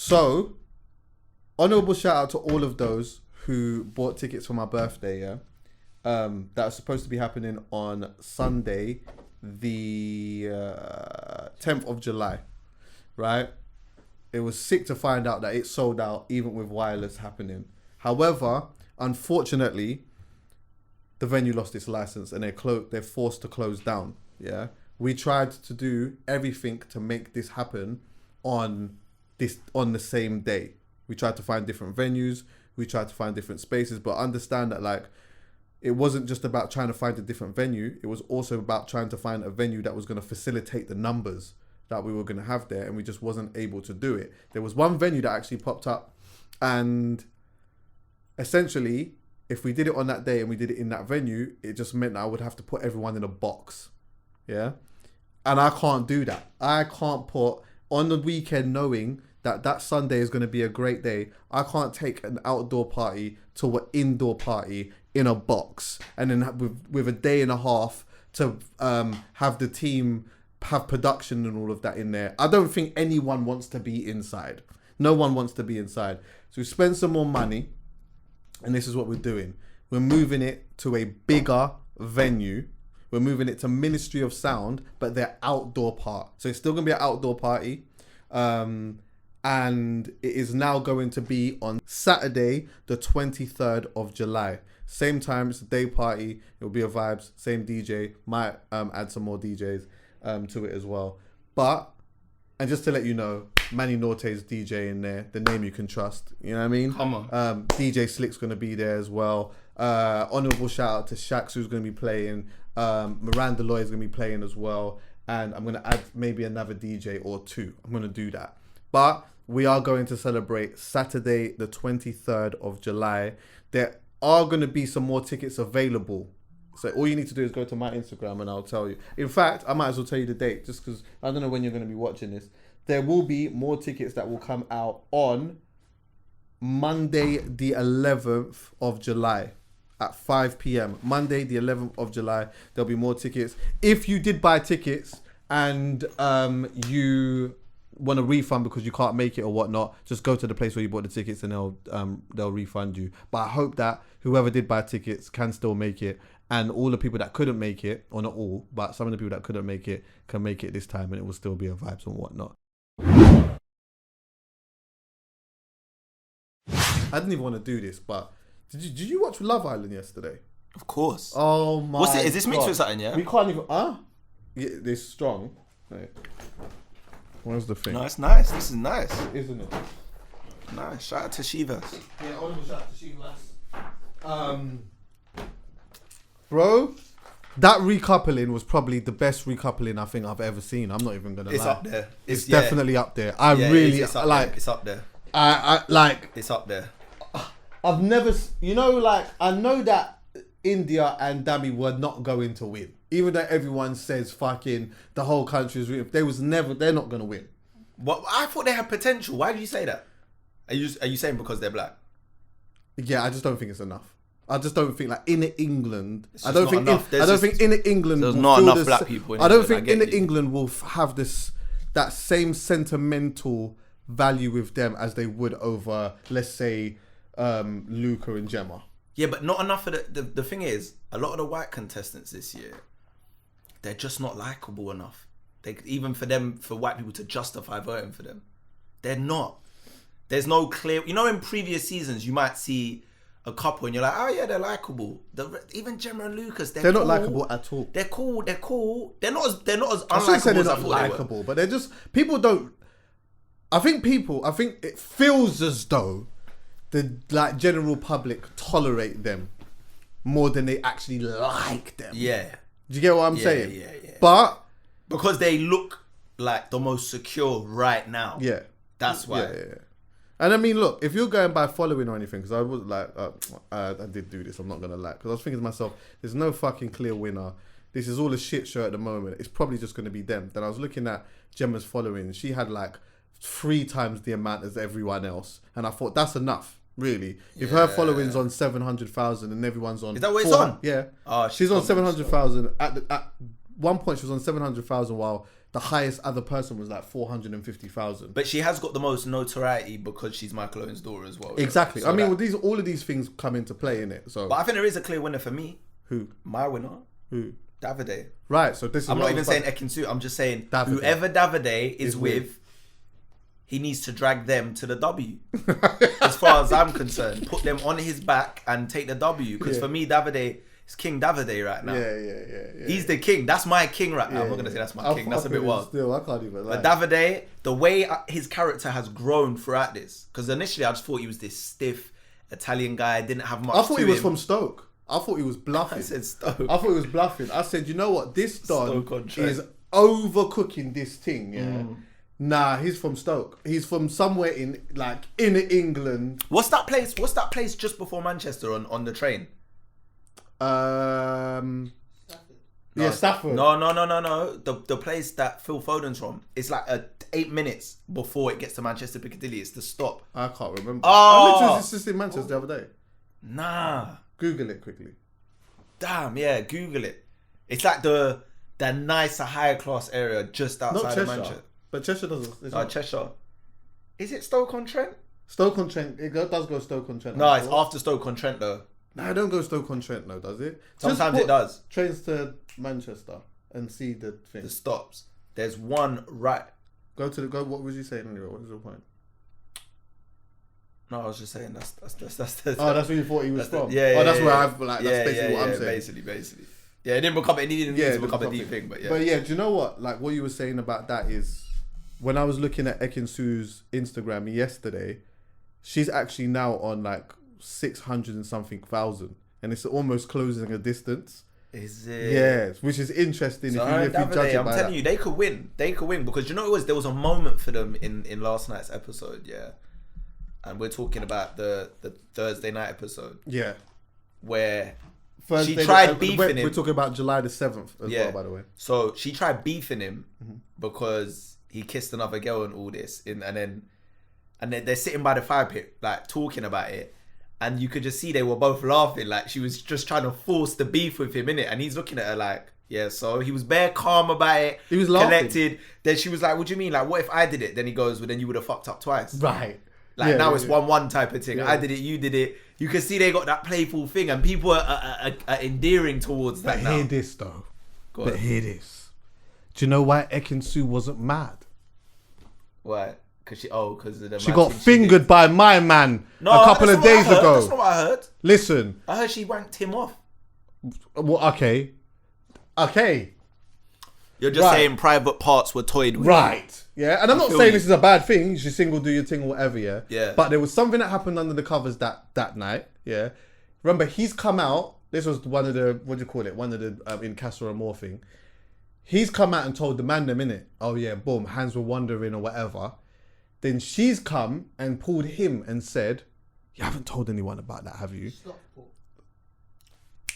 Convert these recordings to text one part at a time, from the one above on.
So, honourable shout out to all of those who bought tickets for my birthday, yeah? That was supposed to be happening on Sunday, the 10th of July, right? It was sick to find out that it sold out even with wireless happening. However, unfortunately, the venue lost its license and they're forced to close down, yeah? We tried to do everything to make this happen on the same day. We tried to find different venues, we tried to find different spaces, but understand that like it wasn't just about trying to find a different venue, it was also about trying to find a venue that was going to facilitate the numbers that we were going to have there, and we just wasn't able to do it. There was one venue that actually popped up, and essentially if we did it on that day and we did it in that venue, it just meant that I would have to put everyone in a box, yeah? And I can't do that. I can't put on the weekend knowing that Sunday is going to be a great day. I can't take an outdoor party to an indoor party in a box and then with a day and a half to have the team have production and all of that in there. I don't think anyone wants to be inside. No one wants to be inside. So we spend some more money, and this is what we're doing. We're moving it to a bigger venue. We're moving it to Ministry of Sound, but they're outdoor part. So it's still going to be an outdoor party. And it is now going to be on Saturday, the 23rd of July. Same time, it's a day party. It'll be a vibes, same DJ. Might add some more DJs to it as well. But, and just to let you know, Manny Norte's DJ in there, the name you can trust. You know what I mean? Come on. DJ Slick's going to be there as well. Honourable shout out to Shax, who's going to be playing. Miranda Lloyd is going to be playing as well. And I'm going to add maybe another DJ or two. I'm going to do that. But we are going to celebrate Saturday, the 23rd of July. There are going to be some more tickets available. So all you need to do is go to my Instagram and I'll tell you. In fact, I might as well tell you the date just because I don't know when you're going to be watching this. There will be more tickets that will come out on Monday, the 11th of July at 5 p.m. Monday, the 11th of July. There'll be more tickets. If you did buy tickets and you want a refund because you can't make it or whatnot, just go to the place where you bought the tickets and they'll refund you. But I hope that whoever did buy tickets can still make it, and all the people that couldn't make it, or not all, but some of the people that couldn't make it can make it this time, and it will still be a vibes and whatnot. I didn't even want to do this, but did you watch Love Island yesterday? Of course. Oh my! What's it? Is this mixed with something? Yeah. We can't even. Yeah, this strong. Wait. Where's the thing? No, it's nice. This is nice, Isn't it? Nice. Shout out to Chivas. Yeah, honorable shout out to Chivas. Bro, that recoupling was probably the best recoupling I think I've ever seen. I'm not even gonna lie. It's up there. It's definitely up there. It's up there. It's up there. I like. It's up there. I've never, I know that India and Dumi were not going to win. Even though everyone says fucking the whole country is winning, they're not going to win. What? I thought they had potential. Why do you say that? Are you saying because they're black? Yeah, I just don't think it's enough. I just don't think like in England. I don't think in England there's not enough black people. I don't think in England will have that same sentimental value with them as they would over, let's say, Luca and Gemma. Yeah, but not enough of the thing is, a lot of the white contestants this year, they're just not likable enough. Even for white people to justify voting for them, they're not. There's no clear. In previous seasons, you might see a couple and you're like, oh yeah, they're likable. Even Gemma and Lucas, they're not cool. likable at all. They're cool. They're not as unlikable they're as I not thought likable, they were. but they're just people don't. I think it feels as though the general public tolerate them more than they actually like them. Yeah. Do you get what I'm saying? Yeah. But because they look like the most secure right now. Yeah. That's why. Yeah. And I mean, look, if you're going by following or anything, because I was like, I did do this, I'm not going to lie. Because I was thinking to myself, there's no fucking clear winner. This is all a shit show at the moment. It's probably just going to be them. Then I was looking at Gemma's following. She had like 3 times the amount as everyone else. And I thought, that's enough, really. If her following's on 700,000 and everyone's on... Is that what it's on? Yeah. Oh, she's on 700,000. At one point, she was on 700,000 while the highest other person was like 450,000. But she has got the most notoriety because she's Michael Owen's daughter as well. Exactly. So I mean, with all of these things come into play in it. So, but I think there is a clear winner for me. Who? My winner. Who? Davide. Right. So this is. I'm not even saying Ekin-Su. I'm just saying Davide. whoever Davide is with, he needs to drag them to the W. As far as I'm concerned, put them on his back and take the W. Because for me, Davide is King Davide right now. Yeah. He's the king. That's my king right now. I'm not gonna say that's my king. That's a bit wild. Still, I can't even lie. But Davide, the way his character has grown throughout this, because initially I just thought he was this stiff Italian guy, didn't have much. I thought to he was him. from Stoke. I thought he was bluffing. I said Stoke. I thought he was bluffing. I said, you know what? This Don Stoke is overcooking this thing. Yeah. Nah, he's from Stoke. He's from somewhere in England. What's that place? What's that place just before Manchester on the train? Stafford. No, Yeah, Stafford. No. The place that Phil Foden's from. It's like 8 minutes before it gets to Manchester Piccadilly. It's the stop. I can't remember. Oh. I literally was just in Manchester the other day. Nah. Google it quickly. Damn, yeah, Google it. It's like the nicer, higher class area just outside Not of Cheshire. Manchester. But Cheshire doesn't. No, Cheshire. Is it Stoke-on-Trent? Stoke-on-Trent. Does go Stoke-on-Trent. No, it's after Stoke-on-Trent though. No, don't go Stoke-on-Trent though, does it? Sometimes it does. Trains to Manchester and see the thing. The stops. There's one right. Go. What was you saying anyway? What was your point? No, I was just saying that's Oh, that's where you thought he was from. That's where I've that's basically what I'm saying. Basically. Yeah, it didn't need to become a deep thing, but yeah. But yeah, do you know what? Like what you were saying about that is when I was looking at Ekin-Su's Instagram yesterday, she's actually now on like 600 and something thousand, and it's almost closing a distance. Is it? Yes, which is interesting. So if you judge it I'm by telling that. you, they could win. They could win because you know there was a moment for them in last night's episode, yeah. And we're talking about the Thursday night episode, Yeah. where Thursday, she tried beefing him. We're talking about July the 7th as Yeah. well, by the way. So she tried beefing him because he kissed another girl and all this, and then they're sitting by the fire pit like talking about it, and you could just see they were both laughing. Like she was just trying to force the beef with him innit, and he's looking at her like, yeah. So he was bare calm about it. He was laughing. Collected. Then she was like, "What do you mean? Like, what if I did it?" Then he goes, "Well, then you would have fucked up twice." Right. Like Yeah, now yeah, it's yeah. 1-1 type of thing. Yeah. I did it, you did it. You can see they got that playful thing, and people are endearing towards that But now. hear this though. Go But on. hear this. Do you know why Ekin-Su wasn't mad? Why? Because of the She mad got thing she fingered did. by my man No, a couple that's of not what I days heard. ago. That's not what I heard. Listen. I heard she wanked him off. Well, okay. You're just Right. saying private parts were toyed with. Right. Yeah. And I'm not feel saying you. this is a bad thing. You should single, do your thing, or whatever. Yeah. Yeah. But there was something that happened under the covers that night. Yeah. Remember, he's come out. This was one of the, what do you call it? One of the in Castle and More thing. He's come out and told the man them, innit? Oh yeah, boom, hands were wandering or whatever. Then she's come and pulled him and said, you haven't told anyone about that, have you? Stockport.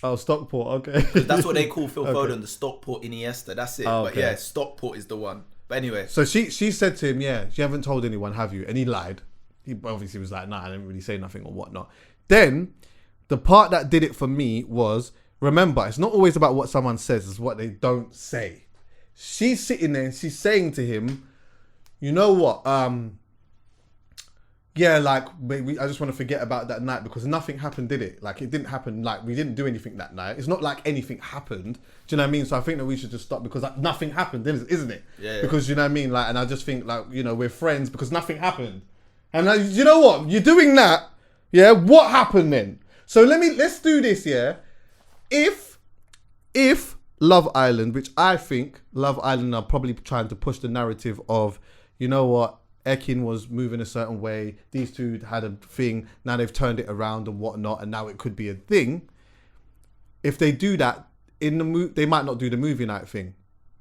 Oh, Stockport, okay. That's what they call Phil Okay. Foden, the Stockport Iniesta. That's it. Oh, But okay. yeah, Stockport is the one. But anyway. So she said to him, yeah, you haven't told anyone, have you? And he lied. He obviously was like, nah, I didn't really say nothing or whatnot. Then, the part that did it for me was, remember, it's not always about what someone says, it's what they don't say. She's sitting there and she's saying to him, you know what, yeah, like, I just want to forget about that night because nothing happened, did it? Like, it didn't happen, like, we didn't do anything that night. It's not like anything happened. Do you know what I mean? So I think that we should just stop because like, nothing happened, isn't it? Yeah. Because, you know what I mean? Like, and I just think, like, you know, we're friends because nothing happened. And you know what? You're doing that, yeah? What happened then? So let's do this, yeah? If Love Island, which I think Love Island are probably trying to push the narrative of, you know what, Ekin was moving a certain way, these two had a thing, now they've turned it around and whatnot, and now it could be a thing. If they do that, they might not do the movie night thing.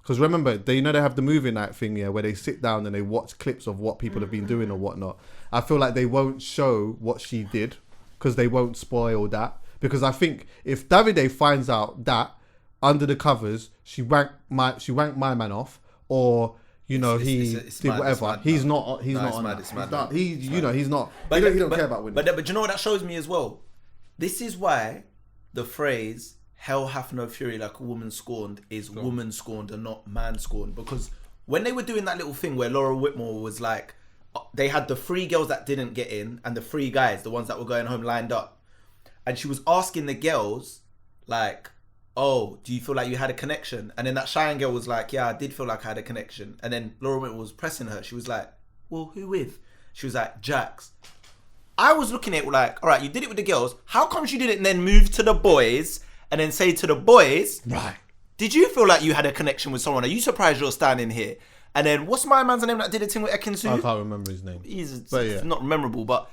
Because remember, they have the movie night thing, yeah, where they sit down and they watch clips of what people have been doing or whatnot. I feel like they won't show what she did, because they won't spoil that. Because I think if Davide finds out that under the covers she wanked my man off, or you know he did mad, whatever, mad, he's no. not he's No, not it's on mad, that. it's mad, He's not, no. he It's you mad. know he's not. But He don't care about women. But you know what that shows me as well? This is why the phrase "hell hath no fury like a woman scorned" is woman scorned and not man scorned, because when they were doing that little thing where Laura Whitmore was like, they had the 3 girls that didn't get in and the 3 guys, the ones that were going home lined up. And she was asking the girls, like, oh, do you feel like you had a connection? And then that Cheyenne girl was like, yeah, I did feel like I had a connection. And then Laura Whitmore was pressing her. She was like, well, who with? She was like, Jax. I was looking at it like, all right, you did it with the girls. How come you didn't then move to the boys and then say to the boys, right, did you feel like you had a connection with someone? Are you surprised you're standing here? And then, what's my man's name that did a thing with Ekin Su? I can't remember his name. He's not memorable, but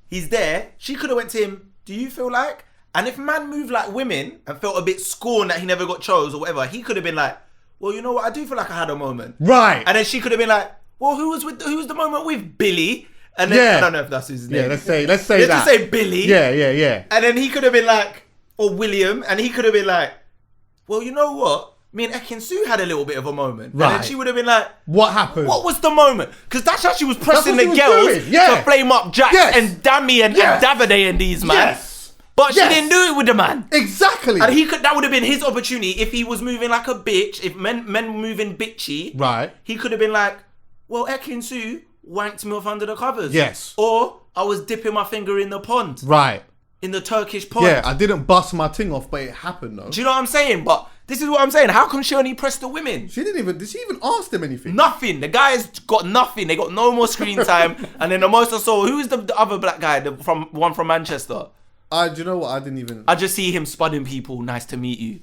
he's there. She could have went to him, do you feel like? And if man moved like women and felt a bit scorned that he never got chose or whatever, he could have been like, well, you know what? I do feel like I had a moment. Right. And then she could have been like, well, who was the moment with Billy? And then, I don't know if that's his name. Yeah, let's say that. Let's just say Billy. Yeah. And then he could have been like, or William, and he could have been like, well, you know what? Me and Ekin Su had a little bit of a moment. Right. And then she would have been like, what happened? What was the moment? Because that's how she was pressing the girls yeah. to flame up Jax and Dami and Davide and these man. Yes. But she didn't do it with the man. Exactly. And that would have been his opportunity if he was moving like a bitch, if men were moving bitchy. Right. He could have been like, well, Ekin Su wanked me off under the covers. Yes. Or I was dipping my finger in the pond. Right. In the Turkish pond. Yeah, I didn't bust my thing off, but it happened though. Do you know what I'm saying? But this is what I'm saying. How come she only pressed the women? Did she even ask them anything? Nothing. The guys got nothing. They got no more screen time. And then the most I saw, who is the other black guy, from Manchester? Do you know what? I didn't even. I just see him spudding people. Nice to meet you.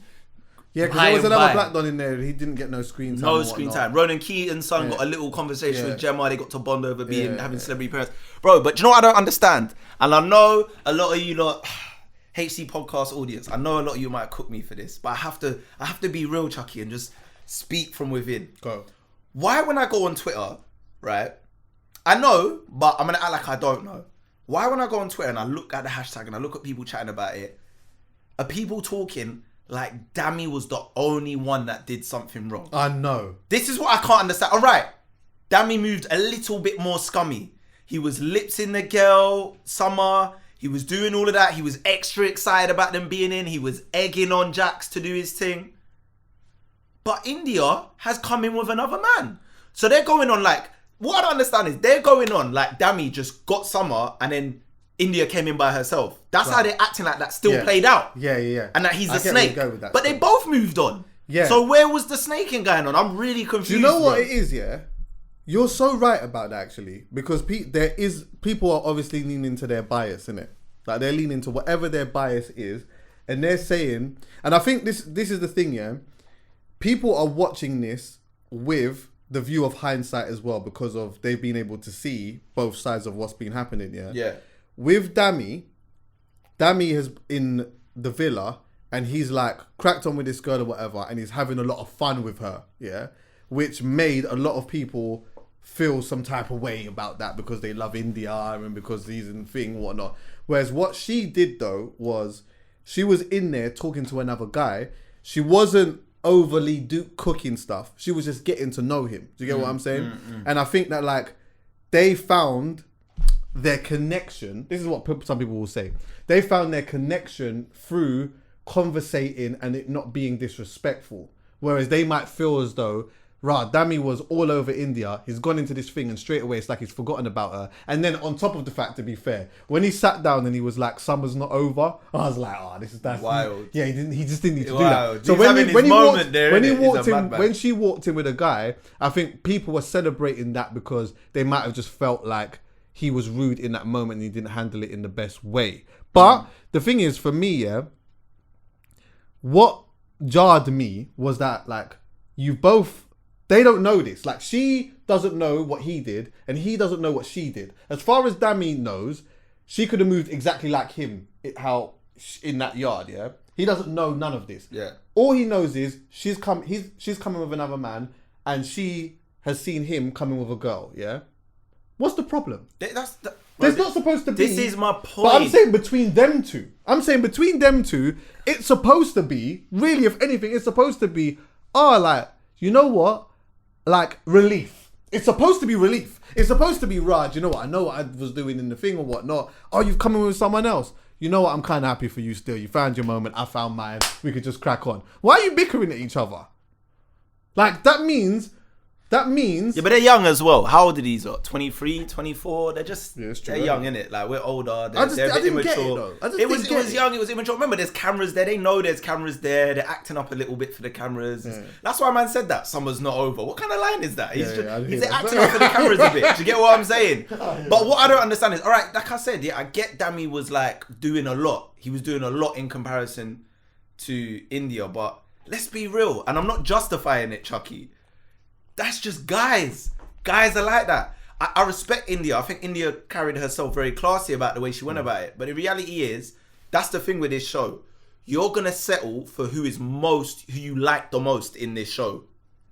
Yeah, because there was another black don in there. He didn't get no screen time. No screen time. Ronan Keaton's son got a little conversation with Gemma. They got to bond over having celebrity parents. Bro, but do you know what I don't understand? And I know a lot of you lot, HC podcast audience, I know a lot of you might cook me for this, but I have to be real, Chuckie, and just speak from within. Go. Why when I go on Twitter, right? I know, but I'm gonna act like I don't know. Why when I go on Twitter and I look at the hashtag and I look at people chatting about it, are people talking like Dami was the only one that did something wrong? I know. This is what I can't understand. All right, Dami moved a little bit more scummy. He was lipsing the girl, Summer. He was doing all of that. He was extra excited about them being in. He was egging on Jax to do his thing. But India has come in with another man. So they're going on like, what I don't understand is they're going on like Dami just got Summer and then India came in by herself. That's how they're acting like that still played out. Yeah. And that he's a snake. But they both moved on. Yeah. So where was the snaking going on? I'm really confused. Do you know what it is, yeah? You're so right about that, actually. Because people are obviously leaning to their bias, innit? Like, they're leaning to whatever their bias is. And they're saying... And I think this is the thing, yeah? People are watching this with the view of hindsight as well, because of they've been able to see both sides of what's been happening, yeah? Yeah. With Dami has in the villa, and he's like cracked on with this girl or whatever, and he's having a lot of fun with her, yeah? Which made a lot of people feel some type of way about that because they love India and because he's in thing and whatnot. Whereas what she did though was she was in there talking to another guy. She wasn't overly cooking stuff. She was just getting to know him. Do you get what I'm saying? And I think that like they found their connection. This is what some people will say. They found their connection through conversating and it not being disrespectful. Whereas they might feel as though, Dami was all over India. He's gone into this thing and straight away it's like he's forgotten about her. And then on top of the fact, to be fair, when he sat down and he was like, "Summer's not over," I was like, that's wild. Yeah, he just didn't need to do that. So when she walked in with a guy, I think people were celebrating that because they might have just felt like he was rude in that moment and he didn't handle it in the best way. But the thing is, for me, yeah, what jarred me was that like they don't know this. Like, she doesn't know what he did, and he doesn't know what she did. As far as Dami knows, she could have moved exactly like him, in that yard, yeah? He doesn't know none of this. Yeah. All he knows is she's coming with another man, and she has seen him coming with a girl, yeah? What's the problem? There's not supposed to be... This is my point. But I'm saying between them two, it's supposed to be, really, if anything, it's supposed to be, you know what? Like, relief. It's supposed to be relief. It's supposed to be, Raj, you know what? I know what I was doing in the thing or whatnot. Oh, you've come in with someone else. You know what? I'm kind of happy for you still. You found your moment. I found mine. We could just crack on. Why are you bickering at each other? Like, that means That means... Yeah, but they're young as well. How old are these? 23, 24? They're just... Yeah, it's true, they're young, innit? Like, we're older. They're a bit didn't get it, immature. though. It was young. It was immature. Remember, there's cameras there. They know there's cameras there. They're acting up a little bit for the cameras. Yeah. That's why man said that. Summer's not over. What kind of line is that? He's hear that. acting up for the cameras a bit. Do you get what I'm saying? But what I don't understand is, all right, like I said, yeah, I get Dami was like doing a lot. He was doing a lot in comparison to India, but let's be real. And I'm not justifying it, Chuckie. That's just guys. Guys are like that. I respect India. I think India carried herself very classy about the way she went about it. But the reality is, that's the thing with this show. You're going to settle for who you like the most in this show.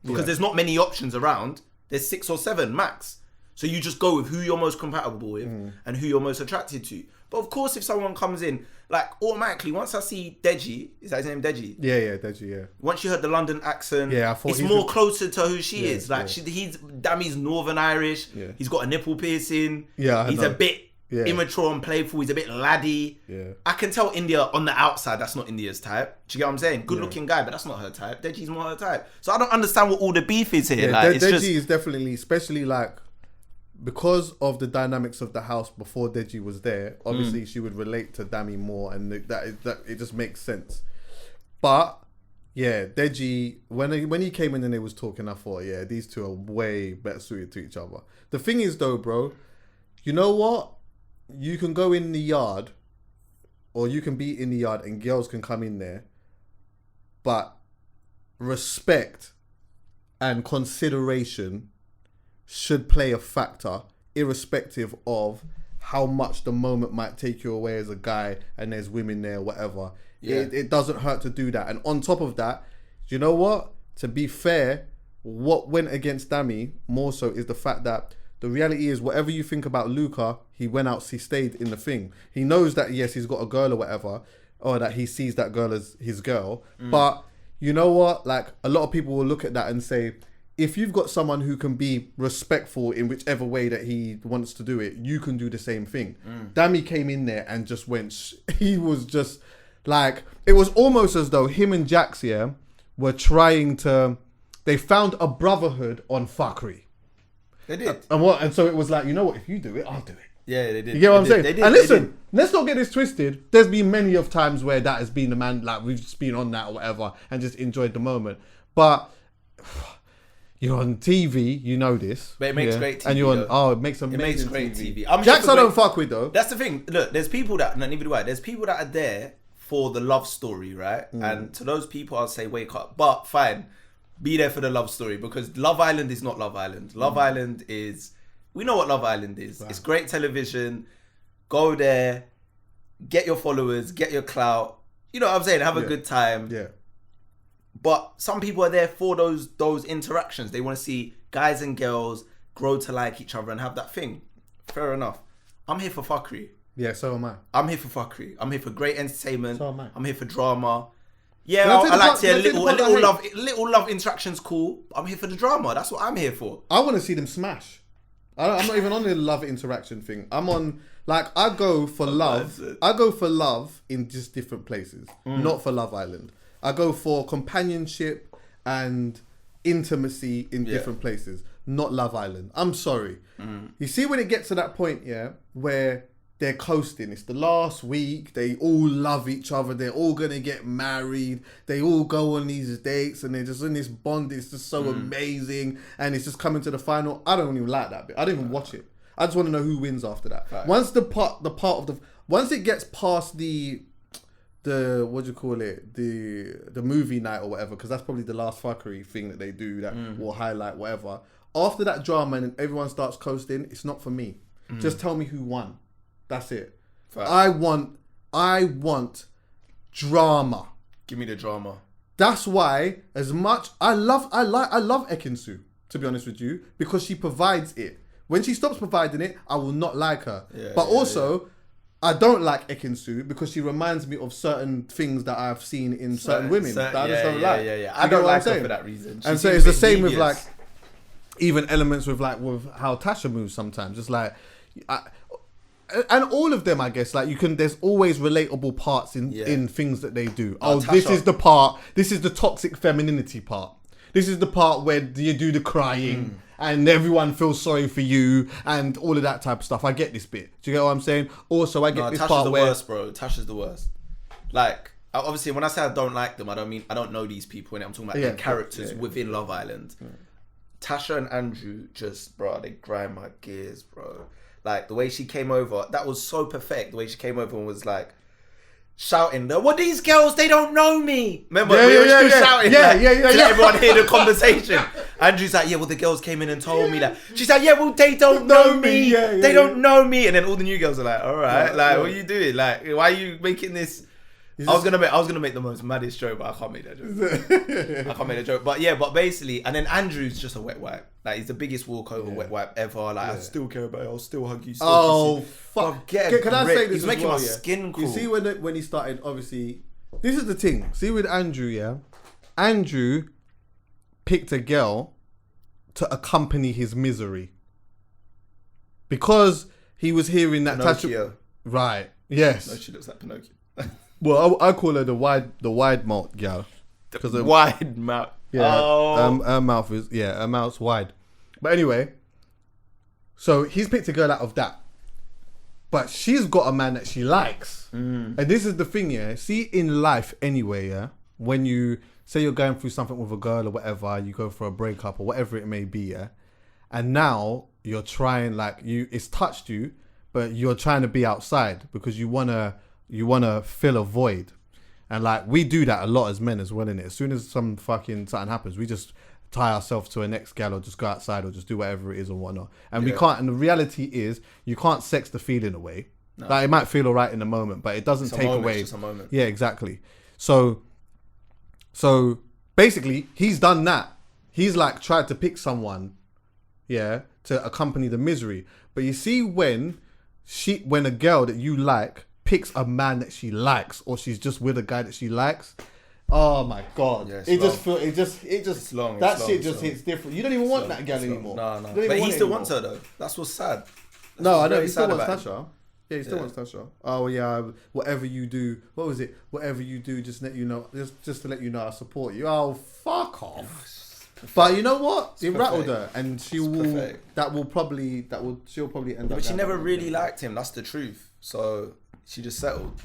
Because there's not many options around. There's 6 or 7 max. So you just go with who you're most compatible with and who you're most attracted to. But of course, if someone comes in, like automatically, once I see Deji, is that his name, Deji? Yeah, Deji, yeah. Once you heard the London accent, I thought it's more closer to who she is. Like he's Dami's Northern Irish. Yeah. He's got a nipple piercing. Yeah, he's a bit immature and playful. He's a bit laddie. Yeah. I can tell India on the outside that's not India's type. Do you get what I'm saying? Good looking guy, but that's not her type. Deji's more her type. So I don't understand what all the beef is here. Yeah, like Deji is definitely, especially like, because of the dynamics of the house before Deji was there, obviously she would relate to Dami more, and that it just makes sense. But yeah, Deji, when he came in and they was talking, I thought, yeah, these two are way better suited to each other. The thing is though, bro, you know what? You can go in the yard, or you can be in the yard, and girls can come in there, but respect and consideration should play a factor, irrespective of how much the moment might take you away as a guy and there's women there, whatever. Yeah. It doesn't hurt to do that. And on top of that, you know what? To be fair, what went against Dami more so is the fact that the reality is, whatever you think about Luca, he stayed in the thing. He knows that, yes, he's got a girl or whatever, or that he sees that girl as his girl. But you know what? Like, a lot of people will look at that and say, if you've got someone who can be respectful in whichever way that he wants to do it, you can do the same thing. Dami came in there and just went, he was just like, it was almost as though him and Jax here were trying to, they found a brotherhood on fuckery. They did. And so it was like, you know what, if you do it, I'll do it. Yeah, they did. You get what I'm saying? They did, and listen, let's not get this twisted. There's been many of times where that has been the man, like we've just been on that or whatever and just enjoyed the moment. But you're on TV, you know this. But it makes great TV. And you're on, it makes amazing It makes great TV. TV. Jax I don't fuck with though. That's the thing. Look, there's people that, no, neither do I. There's people that are there for the love story, right? And to those people, I'll say, wake up. But fine, be there for the love story, because Love Island is not Love Island. Love Island is, we know what Love Island is. Right. It's great television. Go there, get your followers, get your clout. You know what I'm saying? Have a good time. Yeah. But some people are there for those interactions. They want to see guys and girls grow to like each other and have that thing. Fair enough. I'm here for fuckery. Yeah, so am I. I'm here for fuckery. I'm here for great entertainment. So am I. I'm here for drama. Yeah, I like to see a little love interaction's cool. I'm here for the drama. That's what I'm here for. I want to see them smash. I'm not even on the love interaction thing. I'm on, like, I go for love. I go for love in just different places, not for Love Island. I go for companionship and intimacy in different places, not Love Island. I'm sorry. You see, when it gets to that point, where they're coasting, it's the last week, they all love each other, they're all gonna get married, they all go on these dates, and they're just in this bond, it's just so amazing, and it's just coming to the final. I don't even like that bit. I don't even watch it. I just want to know who wins after that. Right. Once it gets past the what do you call it, the movie night or whatever, because that's probably the last fuckery thing that they do that will highlight whatever. After that drama and everyone starts coasting, it's not for me. Just tell me who won. That's it. Fact. I want drama. Give me the drama. That's why, as much I love Ekinsu, to be honest with you, because she provides it. When she stops providing it, I will not like her. But also, I don't like Ekinsu because she reminds me of certain things that I've seen in certain women that I just don't like. I don't like her for that reason. And so it's the same with like, even elements with like with how Tasha moves sometimes. It's like, and all of them, I guess, like there's always relatable parts in things that they do. Tasha, this is the part, this is the toxic femininity part. This is the part where you do the crying and everyone feels sorry for you and all of that type of stuff. I get this bit. Do you get what I'm saying? Also, I get this Tasha's part the where worst, bro. Tasha's the worst. Like, obviously, when I say I don't like them, I don't know these people, and I'm talking about their characters within Love Island. Tasha and Andrew just, bro, they grind my gears, bro. Like, the way she came over, that was so perfect. The way she came over and was like, shouting, "What these girls? They don't know me." Remember, we were still shouting, to let everyone hear the conversation. Andrew's like, "Yeah, well, the girls came in and told me that." She's like, "Yeah, well, they don't know me. They don't know me." And then all the new girls are like, "All right, what are you doing? Like, why are you making this?" I was gonna make the most maddest joke, but I can't make that joke. But basically, and then Andrew's just a wet wipe. Like, he's the biggest walkover wet wipe ever. Like, I still care about you. I'll still hug you. Still fuck! Can I say this? He's making my skin cool. You see when he started, obviously, this is the thing. See with Andrew, Andrew picked a girl to accompany his misery because he was hearing that Pinocchio. Right? Yes. No, she looks like Pinocchio. Well, I call her the wide mouth girl. The wide mouth. Yeah. Her mouth's wide. But anyway, so he's picked a girl out of that. But she's got a man that she likes. And this is the thing, See, in life anyway, when you say you're going through something with a girl or whatever, you go for a breakup or whatever it may be, and now you're trying, it's touched you, but you're trying to be outside because you wanna fill a void. And we do that a lot as men as well, innit? As soon as something happens, we just tie ourselves to a next gal or just go outside or just do whatever it is or whatnot. And we can't, and the reality is you can't sex the feeling away. No. It might feel all right in the moment, but it doesn't take away. It's just a moment. Yeah, exactly. So basically he's done that. He's tried to pick someone, to accompany the misery. But you see when a girl that you like picks a man that she likes, or she's just with a guy that she likes, oh my god, it's long. That shit just hits different. You don't even want that girl anymore. No. But he still wants her though. That's what's sad. I know he still wants Tasha. Yeah, he still wants Tasha. Oh yeah, whatever you do, what was it? Whatever you do, just let you know, just to let you know I support you. Oh, fuck off. But you know what? It rattled her, and she'll probably end up. But she never really liked him. That's the truth. So she just settled.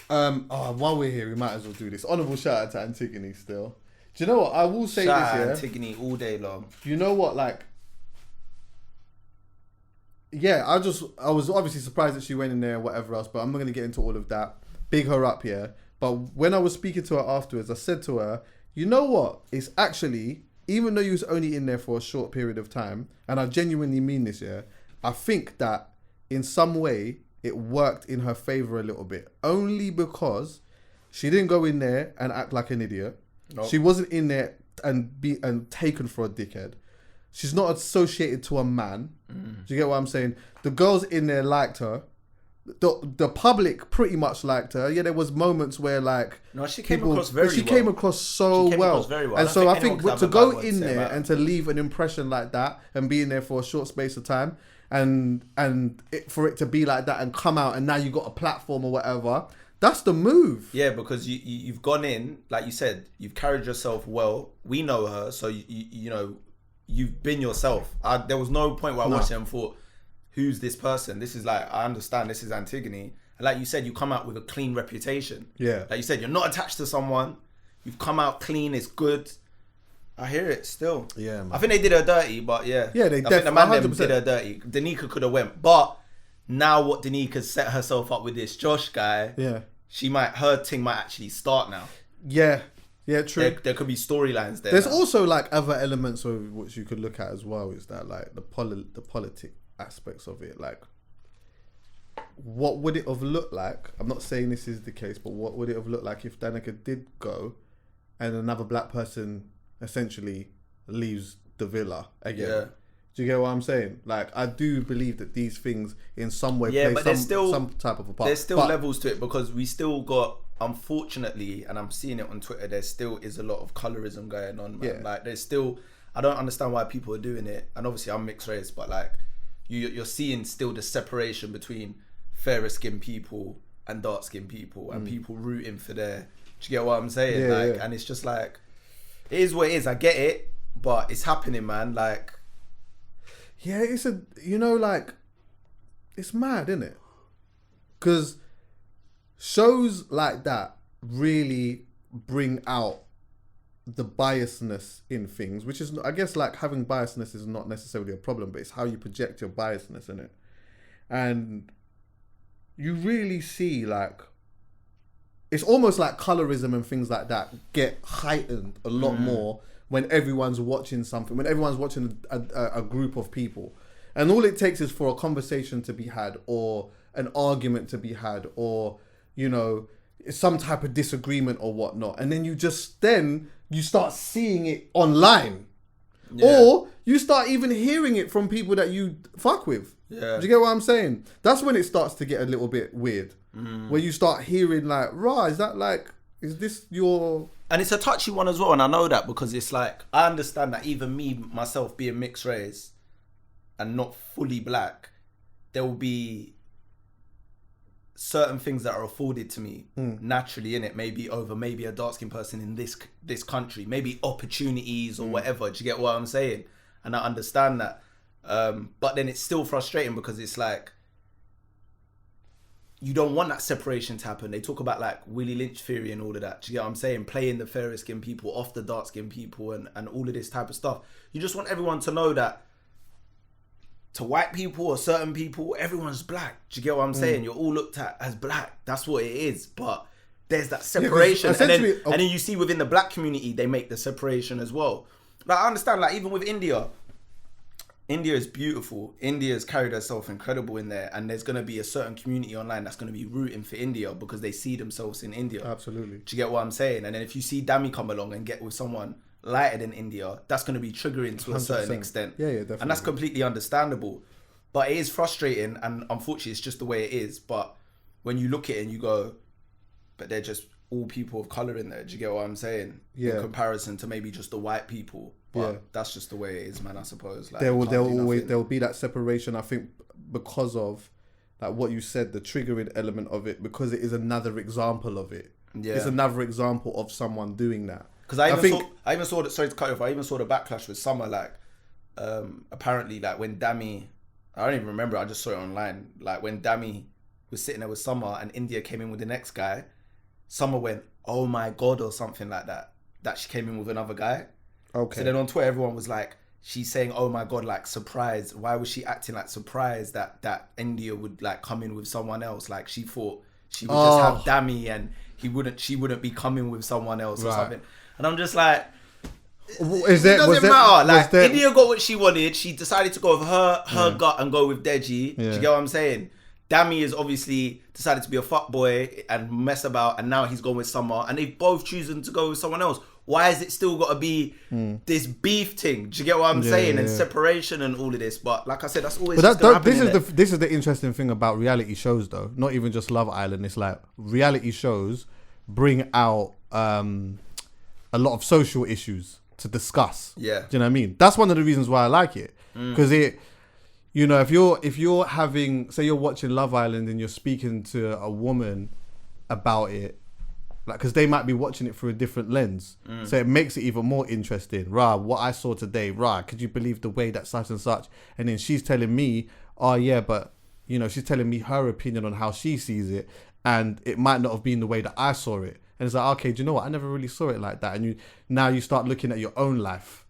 While we're here, we might as well do this. Honourable shout out to Antigone still. Do you know what? I will say shout this, Antigone all day long. You know what? I was obviously surprised that she went in there and whatever else, but I'm not going to get into all of that. Big her up, But when I was speaking to her afterwards, I said to her, you know what? It's actually, even though you was only in there for a short period of time, and I genuinely mean this, I think that in some way it worked in her favour a little bit. Only because she didn't go in there and act like an idiot. Nope. She wasn't in there and taken for a dickhead. She's not associated to a man. Do you get what I'm saying? The girls in there liked her. The public pretty much liked her. Yeah, there was moments where she came across very well. She came across so well. And so I think to go in there and to leave an impression like that and be in there for a short space of time and for it to be like that and come out and now you got a platform or whatever, that's the move. Yeah, because you've gone in, like you said, you've carried yourself well. We know her, so you know you've been yourself. There was no point where I watched her and thought, who's this person? This is I understand this is Antigone. And like you said, you come out with a clean reputation. Yeah. Like you said, you're not attached to someone. You've come out clean, it's good. I hear it still. Yeah, man. I think they did her dirty, but yeah. Yeah, they I think the man them did her dirty. Danica could have went. But now what Danica's set herself up with this Josh guy, her thing might actually start now. Yeah. Yeah, true. There could be storylines there. There's also other elements of which you could look at as well, is that the politic aspects of it. What would it have looked like? I'm not saying this is the case, but what would it have looked like if Danica did go and another black person essentially leaves the villa again? Yeah. Do you get what I'm saying? I do believe that these things in some way play some type of a part. There's still levels to it because we still got, unfortunately, and I'm seeing it on Twitter, there still is a lot of colorism going on, man. Yeah. There's still, I don't understand why people are doing it. And obviously I'm mixed race, but you're seeing still the separation between fairer skinned people and dark skinned people and people rooting for their, do you get what I'm saying? And it's just It is what it is. I get it, but it's happening, man. Like, yeah, it's it's mad, isn't it? Because shows like that really bring out the biasness in things, which is, I guess, like having biasness is not necessarily a problem, but it's how you project your biasness in it. And you really see, like, it's almost like colorism and things like that get heightened a lot more when everyone's watching something, when everyone's watching a group of people. And all it takes is for a conversation to be had, or an argument to be had, or, you know, some type of disagreement or whatnot. And then you start seeing it online. Yeah. Or you start even hearing it from people that you fuck with. Yeah. Do you get what I'm saying? That's when it starts to get a little bit weird. Where you start hearing like, is this your... And it's a touchy one as well, and I know that because it's like, I understand that even me, myself, being mixed race and not fully black, there will be certain things that are afforded to me naturally in it, maybe over maybe a dark-skinned person in this country, maybe opportunities or whatever. Do you get what I'm saying? And I understand that. But then it's still frustrating because it's like, you don't want that separation to happen. They talk about like Willie Lynch theory and all of that. Do you get what I'm saying? Playing the fairer skinned people off the dark skinned people and all of this type of stuff. You just want everyone to know that to white people or certain people, everyone's black. Do you get what I'm saying? You're all looked at as black. That's what it is. But there's that separation. And then you see within the black community, they make the separation as well. Like, I understand, like, even with India is beautiful. India's carried herself incredible in there, and there's going to be a certain community online that's going to be rooting for India because they see themselves in India. Absolutely. Do you get what I'm saying? And then if you see Dami come along and get with someone lighter than India, that's going to be triggering to 100%. A certain extent. Yeah, definitely. And that's completely understandable. But it is frustrating, and unfortunately it's just the way it is. But when you look at it and you go, but they're just all people of colour in there, do you get what I'm saying? Yeah. In comparison to maybe just the white people. But that's just the way it is, man, I suppose. Like, there will be that separation, I think, because of like what you said, the triggering element of it, because it is another example of it. Yeah. It's another example of someone doing that. Because I even saw sorry to cut you off, I even saw the backlash with Summer, like, apparently, like, when Dami, I don't even remember, I just saw it online, like, when Dami was sitting there with Summer and India came in with the next guy, Summer went, oh my God, or something like that she came in with another guy. Okay. So then on Twitter, everyone was like, she's saying, oh my God, like, surprised. Why was she acting like surprised that India would like come in with someone else? Like, she thought she would just have Dami and she wouldn't be coming with someone else or something. And I'm just like, it doesn't matter. Like, India got what she wanted. She decided to go with her gut and go with Deji. Do you get what I'm saying? Dami has obviously decided to be a fuckboy and mess about, and now he's gone with Summer, and they've both chosen to go with someone else. Why is it still got to be this beef thing? Do you get what I'm saying? And separation and all of this. But like I said, that's always just gonna happen. This is the interesting thing about reality shows, though. Not even just Love Island. It's like reality shows bring out a lot of social issues to discuss. Yeah, do you know what I mean? That's one of the reasons why I like it, because it. You know, if you're having, say you're watching Love Island and you're speaking to a woman about it, like, because they might be watching it through a different lens, so it makes it even more interesting. What I saw today, could you believe the way that such and such? And then she's telling me, oh yeah, but you know, she's telling me her opinion on how she sees it, and it might not have been the way that I saw it. And it's like, okay, do you know what? I never really saw it like that. And now you start looking at your own life.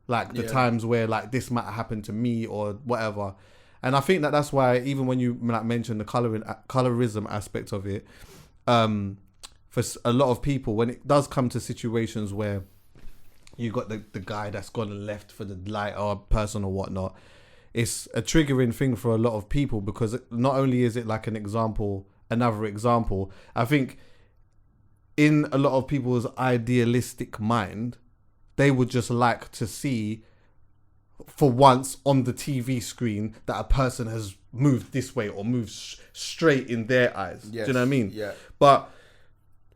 Like the times where like this might have happened to me or whatever. And I think that's why even when you like mention the colorism aspect of it, for a lot of people, when it does come to situations where you got the guy that's gone and left for the lighter person or whatnot, it's a triggering thing for a lot of people, because not only is it like another example, I think in a lot of people's idealistic mind, they would just like to see, for once on the TV screen, that a person has moved this way or moved straight in their eyes. Yes. Do you know what I mean? Yeah. But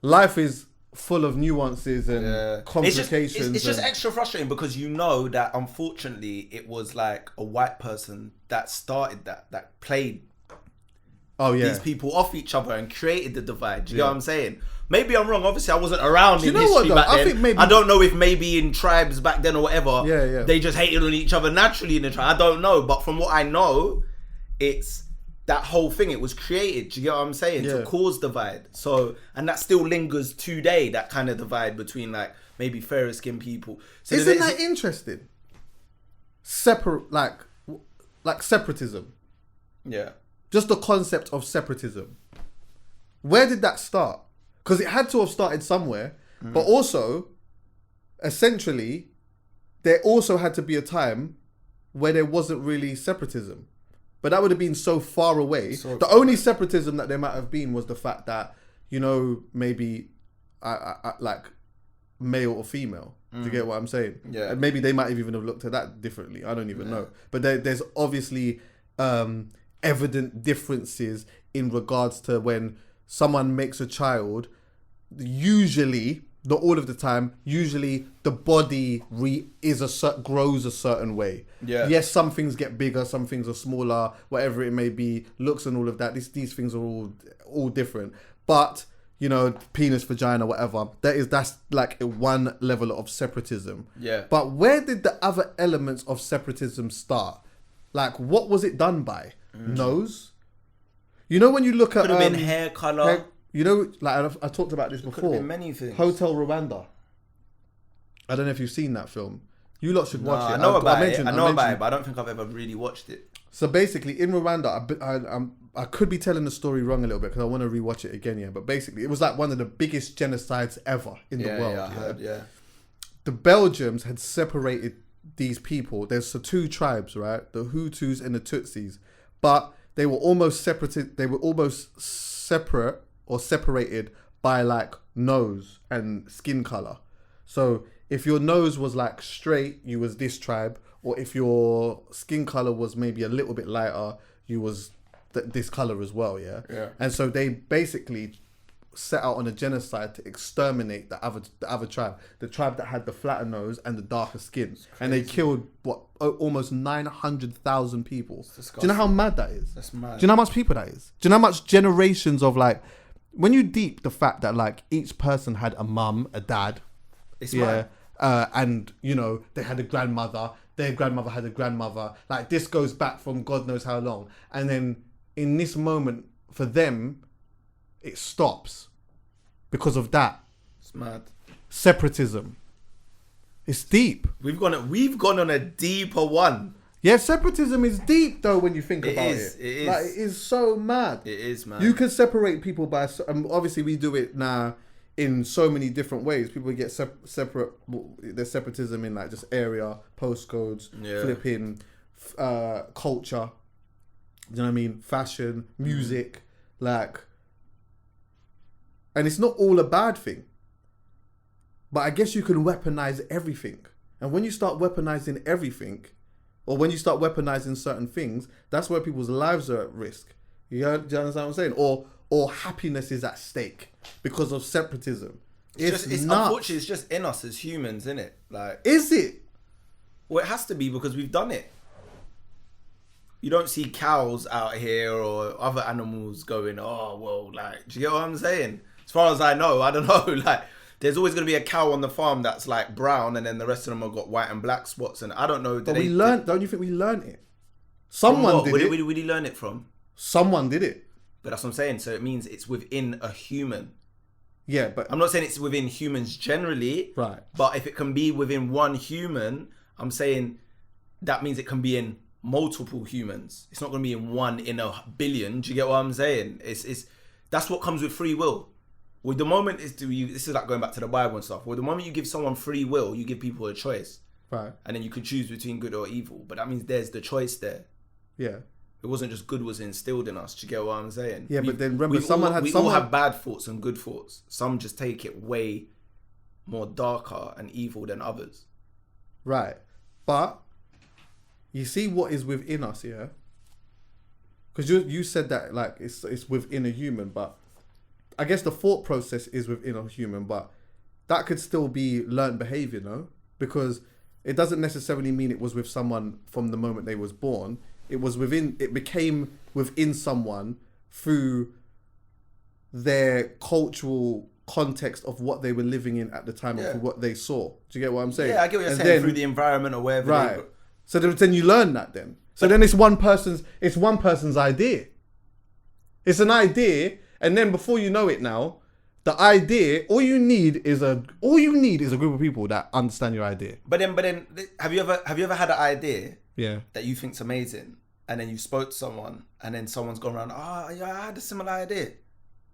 life is full of nuances and complications. It's just extra frustrating because you know that unfortunately it was like a white person that started that played these people off each other and created the divide. Do you know what I'm saying? Maybe I'm wrong. Obviously, I wasn't around in history back then. I don't know if maybe in tribes back then or whatever, they just hated on each other naturally in the tribe. I don't know. But from what I know, it's that whole thing. It was created. Do you get what I'm saying? To cause divide. So, and that still lingers today. That kind of divide between like maybe fairer skinned people. So isn't that interesting? Like separatism. Yeah. Just the concept of separatism. Where did that start? Because it had to have started somewhere, but also, essentially, there also had to be a time where there wasn't really separatism. But that would have been so far away. The only separatism that there might have been was the fact that, you know, maybe I like male or female. Do you get what I'm saying? Yeah. And maybe they might have even have looked at that differently. I don't even know. But there's obviously evident differences in regards to when someone makes a child. Usually, not all of the time, usually the body grows a certain way. Yeah. Yes, some things get bigger, some things are smaller, whatever it may be, looks and all of that. These things are all different. But, you know, penis, vagina, whatever, that's like one level of separatism. Yeah. But where did the other elements of separatism start? Like, what was it done by? Nose? You know, when you look at... Could have been hair colour. You know, like I talked about this before. Could have been many things. Hotel Rwanda. I don't know if you've seen that film. You lot should watch it. I know about it, but I don't think I've ever really watched it. So basically, in Rwanda, I could be telling the story wrong a little bit because I want to rewatch it again, yeah. But basically, it was like one of the biggest genocides ever in the world. Yeah, I heard, yeah. The Belgians had separated these people. There's the two tribes, right? The Hutus and the Tutsis. But they were almost separated. They were almost separate or separated by like nose and skin color. So if your nose was like straight, you was this tribe, or if your skin color was maybe a little bit lighter, you was this color as well, yeah. And so they basically set out on a genocide to exterminate the other tribe, the tribe that had the flatter nose and the darker skin, and they killed almost 900,000 people. Do you know how mad that is? That's mad. Do you know how much people that is? Do you know how much generations of like, when you deep the fact that like each person had a mum, a dad, it's mad. And you know they had a grandmother, their grandmother had a grandmother. Like this goes back from God knows how long, and then in this moment for them, it stops because of that. It's mad. Separatism. It's deep. We've gone on a deeper one. Yeah, separatism is deep though when you think about it. It is. Like, it is so mad. It is, man. You can separate people by... obviously, we do it now in so many different ways. People get separate... There's separatism in like just area, postcodes, flipping, culture. Do you know what I mean? Fashion, music, like... And it's not all a bad thing. But I guess you can weaponize everything. And when you start weaponizing everything... Or when you start weaponizing certain things, that's where people's lives are at risk. Do you understand what I'm saying? Or happiness is at stake because of separatism. It's nuts. Unfortunately, it's just in us as humans, isn't it? Like, is it? Well, it has to be because we've done it. You don't see cows out here or other animals going, oh, well, like, do you get what I'm saying? As far as I know, I don't know, like... There's always going to be a cow on the farm that's like brown, and then the rest of them have got white and black spots. And I don't know. But we learned. Don't you think we learned it? Someone did it. Where did he learn it from? Someone did it. But that's what I'm saying. So it means it's within a human. Yeah, but I'm not saying it's within humans generally. Right. But if it can be within one human, I'm saying that means it can be in multiple humans. It's not going to be in one in a billion. Do you get what I'm saying? It's that's what comes with free will. Well, the moment this is like going back to the Bible and stuff. Well, the moment you give someone free will, you give people a choice, right? And then you can choose between good or evil. But that means there's the choice there. Yeah. It wasn't just good was instilled in us. Do you get what I'm saying? Yeah, but then remember, we all have bad thoughts and good thoughts. Some just take it way more darker and evil than others. Right, but you see what is within us, yeah. Because you said that like it's within a human, but. I guess the thought process is within a human, but that could still be learned behavior, no? Because it doesn't necessarily mean it was with someone from the moment they was born. It became within someone through their cultural context of what they were living in at the time and for what they saw. Do you get what I'm saying? Yeah, I get what you're saying, then, through the environment or wherever. Right. So then you learn that then. So then it's one person's idea. It's an idea, and then before you know it now, the idea, all you need is a group of people that understand your idea. But then have you ever had an idea that you think's amazing, and then you spoke to someone, and then someone's gone around, I had a similar idea.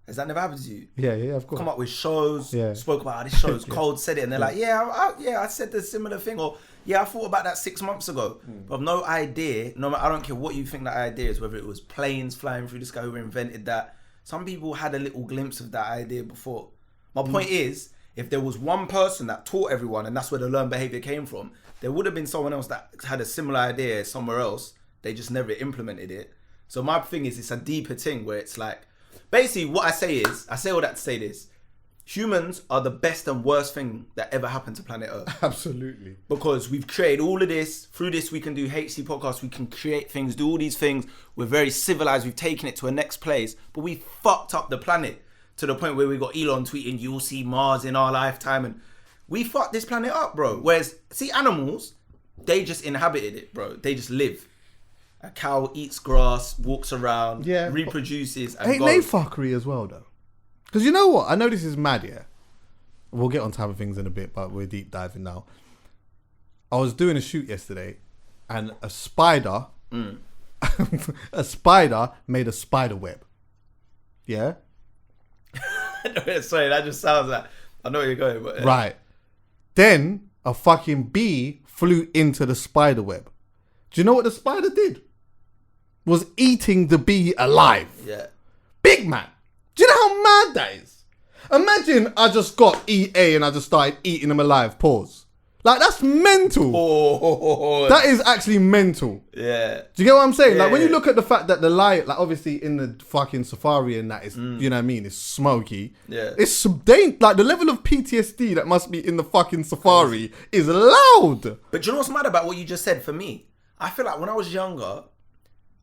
Has that never happened to you? Yeah, of course. Come up with shows, spoke about this show's cold, said it, and they're like, I said the similar thing, or I thought about that 6 months ago. But I've no idea. No, I don't care what you think that idea is, whether it was planes flying through the sky, who invented that. Some people had a little glimpse of that idea before. My point is, if there was one person that taught everyone, and that's where the learned behavior came from, there would have been someone else that had a similar idea somewhere else. They just never implemented it. So my thing is, it's a deeper thing where it's like, basically what I say all that to say this. Humans are the best and worst thing that ever happened to planet Earth. Absolutely. Because we've created all of this. Through this, we can do HC podcasts. We can create things, do all these things. We're very civilized. We've taken it to a next place. But we fucked up the planet to the point where we got Elon tweeting, you'll see Mars in our lifetime. And we fucked this planet up, bro. Whereas, see, animals, they just inhabited it, bro. They just live. A cow eats grass, walks around, reproduces, and ain't they fuckery as well, though? Because you know what? I know this is mad, yeah? We'll get on to other things in a bit, but we're deep diving now. I was doing a shoot yesterday, and a spider made a spider web. Yeah? Sorry, that just sounds like... I know where you're going, but... Right. Then, a fucking bee flew into the spider web. Do you know what the spider did? Was eating the bee alive. Yeah. Big man. Do you know how mad that is? Imagine I just got EA and I just started eating them alive. Pause. Like, that's mental. Oh. That is actually mental. Yeah. Do you get what I'm saying? Like, when you look at the fact that the lion, like, obviously in the fucking safari and that is, you know what I mean? It's smoky. Yeah. It's like, the level of PTSD that must be in the fucking safari is loud. But do you know what's mad about what you just said for me? I feel like when I was younger,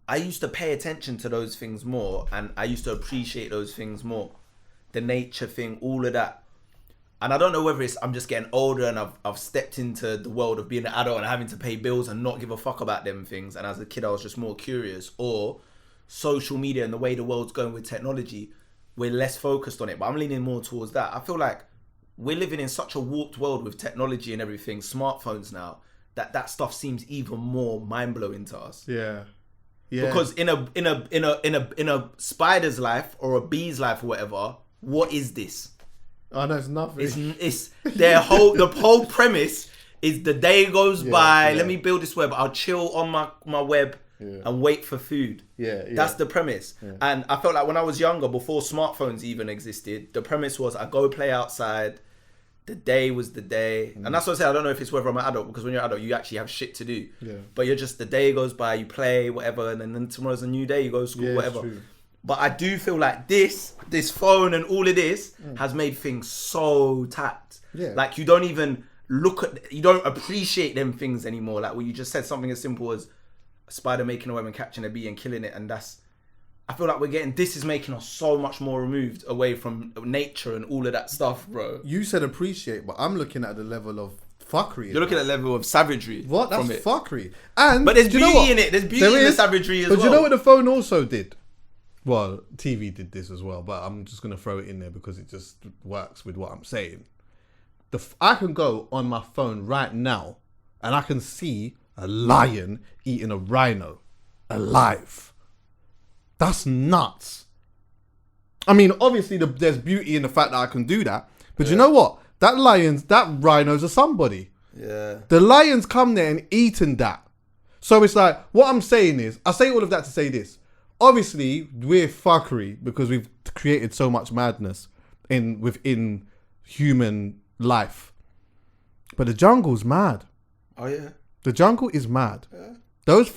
I used to pay attention to those things more, and I used to appreciate those things more. The nature thing, all of that. And I don't know whether it's I'm just getting older and I've stepped into the world of being an adult and having to pay bills and not give a fuck about them things. And as a kid, I was just more curious. Or social media and the way the world's going with technology, we're less focused on it. But I'm leaning more towards that. I feel like we're living in such a warped world with technology and everything, smartphones now, that stuff seems even more mind-blowing to us. Yeah. Because in a spider's life or a bee's life or whatever, what is this? Oh, no, it's nothing. It's the whole premise is the day goes by. Let me build this web. I'll chill on my web and wait for food. That's the premise. And I felt like when I was younger, before smartphones even existed, the premise was I go play outside. The day was the day. And that's what I say. I don't know if it's whether I'm an adult, because when you're an adult, you actually have shit to do. But you're just, the day goes by, you play, whatever, and then tomorrow's a new day, you go to school, whatever. But I do feel like this phone and all of this has made things so tapped. Like, you don't even you don't appreciate them things anymore. Like, when you just said something as simple as a spider making a web and catching a bee and killing it, and I feel like this is making us so much more removed away from nature and all of that stuff, bro. You said appreciate, but I'm looking at the level of fuckery. You're looking at the level of savagery. What? That's fuckery. But there's beauty in it. There's beauty in the savagery as well. But you know what the phone also did? Well, TV did this as well, but I'm just going to throw it in there because it just works with what I'm saying. I can go on my phone right now and I can see a lion eating a rhino alive. That's nuts. I mean, obviously there's beauty in the fact that I can do that, but you know what? That rhinos are somebody. Yeah. The lions come there and eaten that. So it's like, what I'm saying is, I say all of that to say this. Obviously, we're fuckery because we've created so much madness within human life. But the jungle's mad. Oh, yeah. The jungle is mad. Yeah. Those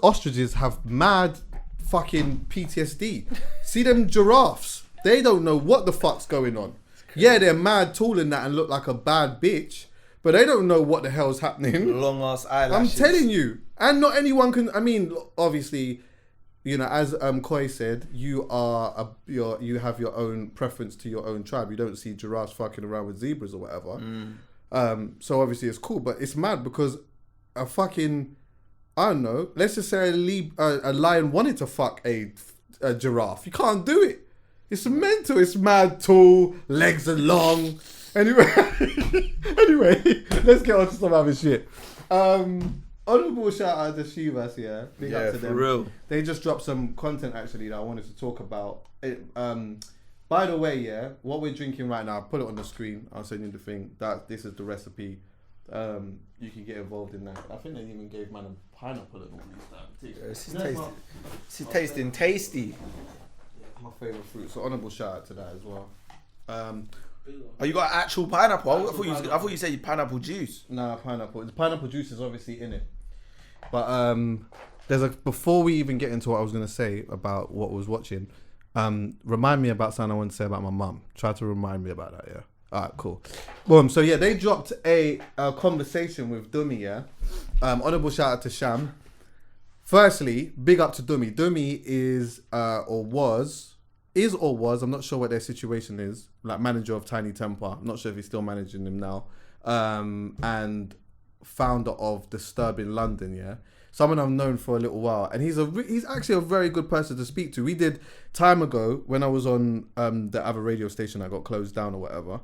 ostriches have mad fucking PTSD. See them giraffes? They don't know what the fuck's going on. Yeah, they're mad tall in that and look like a bad bitch, but they don't know what the hell's happening. Long ass eyelashes. I'm telling you. And not anyone can, I mean, obviously, you know, as Koi said, you have your own preference to your own tribe. You don't see giraffes fucking around with zebras or whatever. So obviously it's cool, but it's mad because a fucking, I don't know, let's just say a lion wanted to fuck a giraffe. You can't do it. It's mental. It's mad tall, legs are long. Anyway, let's get on to some other shit. Honorable shout out to Chivas, yeah. Big up to them. For real. They just dropped some content actually that I wanted to talk about. By the way, yeah, what we're drinking right now, I'll put it on the screen. I'll send you the thing. This is the recipe. You can get involved in that. I think they even gave man a pineapple and all these stuff. This is tasting tasty. My favourite fruit. So honourable shout out to that as well. Oh, you got actual pineapple? I thought you said pineapple juice. Nah, pineapple. The pineapple juice is obviously in it. But before we even get into what I was gonna say about what I was watching, remind me about something I want to say about my mum. Try to remind me about that, yeah. Alright, cool. Boom. So yeah, they dropped a conversation with Dumi, yeah. Honourable shout out to Sham. Firstly, big up to Dumi. Dumi is or was, I'm not sure what their situation is, like manager of Tinie Tempah. I'm not sure if he's still managing them now. And founder of Disturbing London, yeah. Someone I've known for a little while. And he's actually a very good person to speak to. We did, time ago, when I was on the other radio station that got closed down or whatever,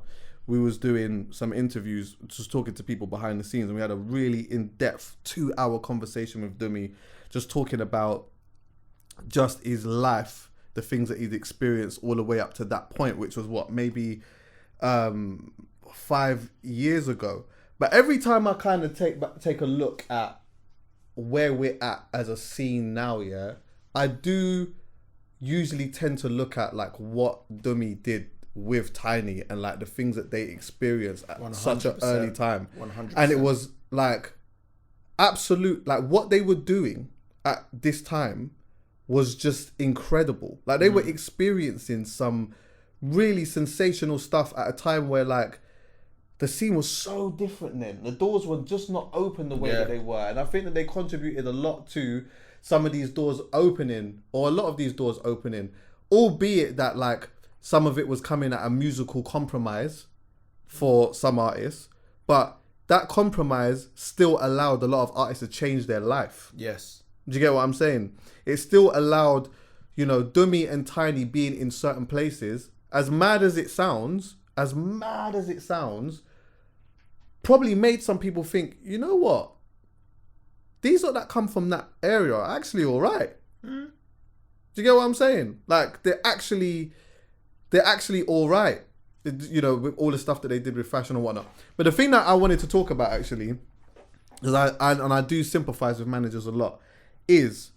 we was doing some interviews, just talking to people behind the scenes. And we had a really in-depth 2-hour conversation with Dumi, just talking about just his life, the things that he'd experienced all the way up to that point, which was what, maybe 5 years ago. But every time I kind of take a look at where we're at as a scene now, yeah, I do usually tend to look at like what Dumi did with Tinie and like the things that they experienced at such an early time. 100%. And it was like absolute, like what they were doing at this time was just incredible. Like they were experiencing some really sensational stuff at a time where like the scene was so different then. The doors were just not open the way that they were. And I think that they contributed a lot to some of these doors opening, or a lot of these doors opening, albeit that like some of it was coming at a musical compromise for some artists, but that compromise still allowed a lot of artists to change their life. Yes. Do you get what I'm saying? It still allowed, you know, Dumi and Tinie being in certain places, as mad as it sounds, probably made some people think, you know what? These lot that come from that area are actually all right. Do you get what I'm saying? Like, they're actually all right. You know, with all the stuff that they did with fashion and whatnot. But the thing that I wanted to talk about actually, because I do sympathize with managers a lot, is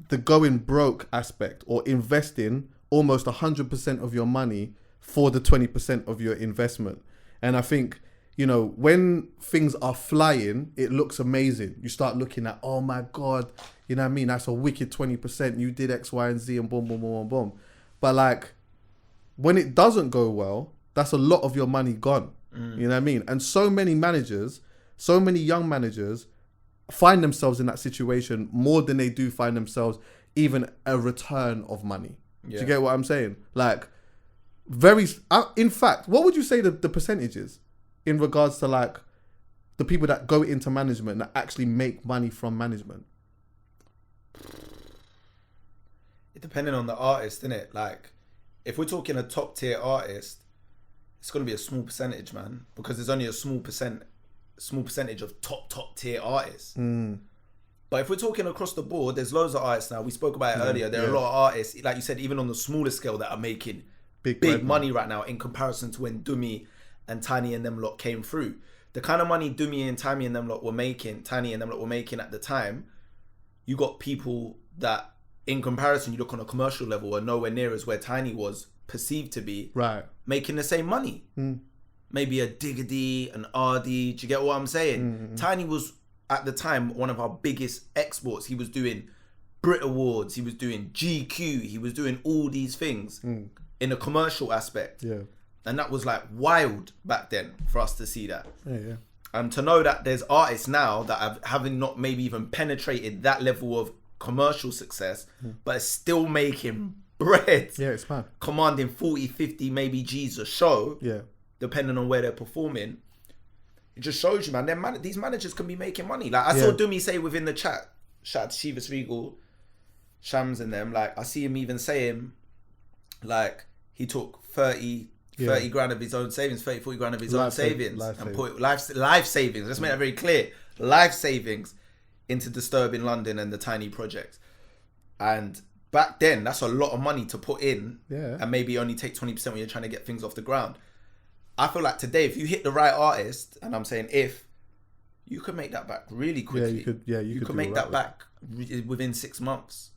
the going broke aspect, or investing almost 100% of your money for the 20% of your investment. And I think, you know, when things are flying, it looks amazing. You start looking at, oh my God, you know what I mean? That's a wicked 20%. You did X, Y, and Z and boom, boom, boom, boom, boom. But like, when it doesn't go well, that's a lot of your money gone. You know what I mean? And so many managers, so many young managers find themselves in that situation more than they do find themselves even a return of money. Do you get what I'm saying? Like, in fact, what would you say the percentage is in regards to like the people that go into management that actually make money from management? It depending on the artist, innit? Like, if we're talking a top tier artist, it's going to be a small percentage, man, because there's only a small percentage of top tier artists. But if we're talking across the board, there's loads of artists now. We spoke about it earlier. There are a lot of artists, like you said, even on the smaller scale, that are making big money right now in comparison to when Dumi and Tinie and them lot came through. The kind of money Dumi and Tinie and them lot were making at the time, you got people that, in comparison, you look on a commercial level, are nowhere near as where Tinie was perceived to be, right, making the same money. Maybe a Diggity, an RD. Do you get what I'm saying? Tinie was, at the time, one of our biggest exports. He was doing Brit Awards, he was doing GQ, he was doing all these things in a commercial aspect. Yeah. And that was like wild back then for us to see that. Yeah. And to know that there's artists now that haven't not maybe even penetrated that level of commercial success, but it's still making bread. Yeah, it's mad. Commanding 40, 50 maybe G's a show. Yeah. Depending on where they're performing. It just shows you, man, these managers can be making money. Like, I saw Dumi say within the chat, shout out to Chivas Regal, Shams and them, like, I see him even saying, like, he took 30 grand of his own savings, 30, 40 grand of his own savings, and put life savings, let's make that very clear, life savings into Disturbing London and the Tinie project. And back then, that's a lot of money to put in, and maybe only take 20% when you're trying to get things off the ground. I feel like today, if you hit the right artist, and I'm saying if, you could make that back really quickly. You could make that back within 6 months.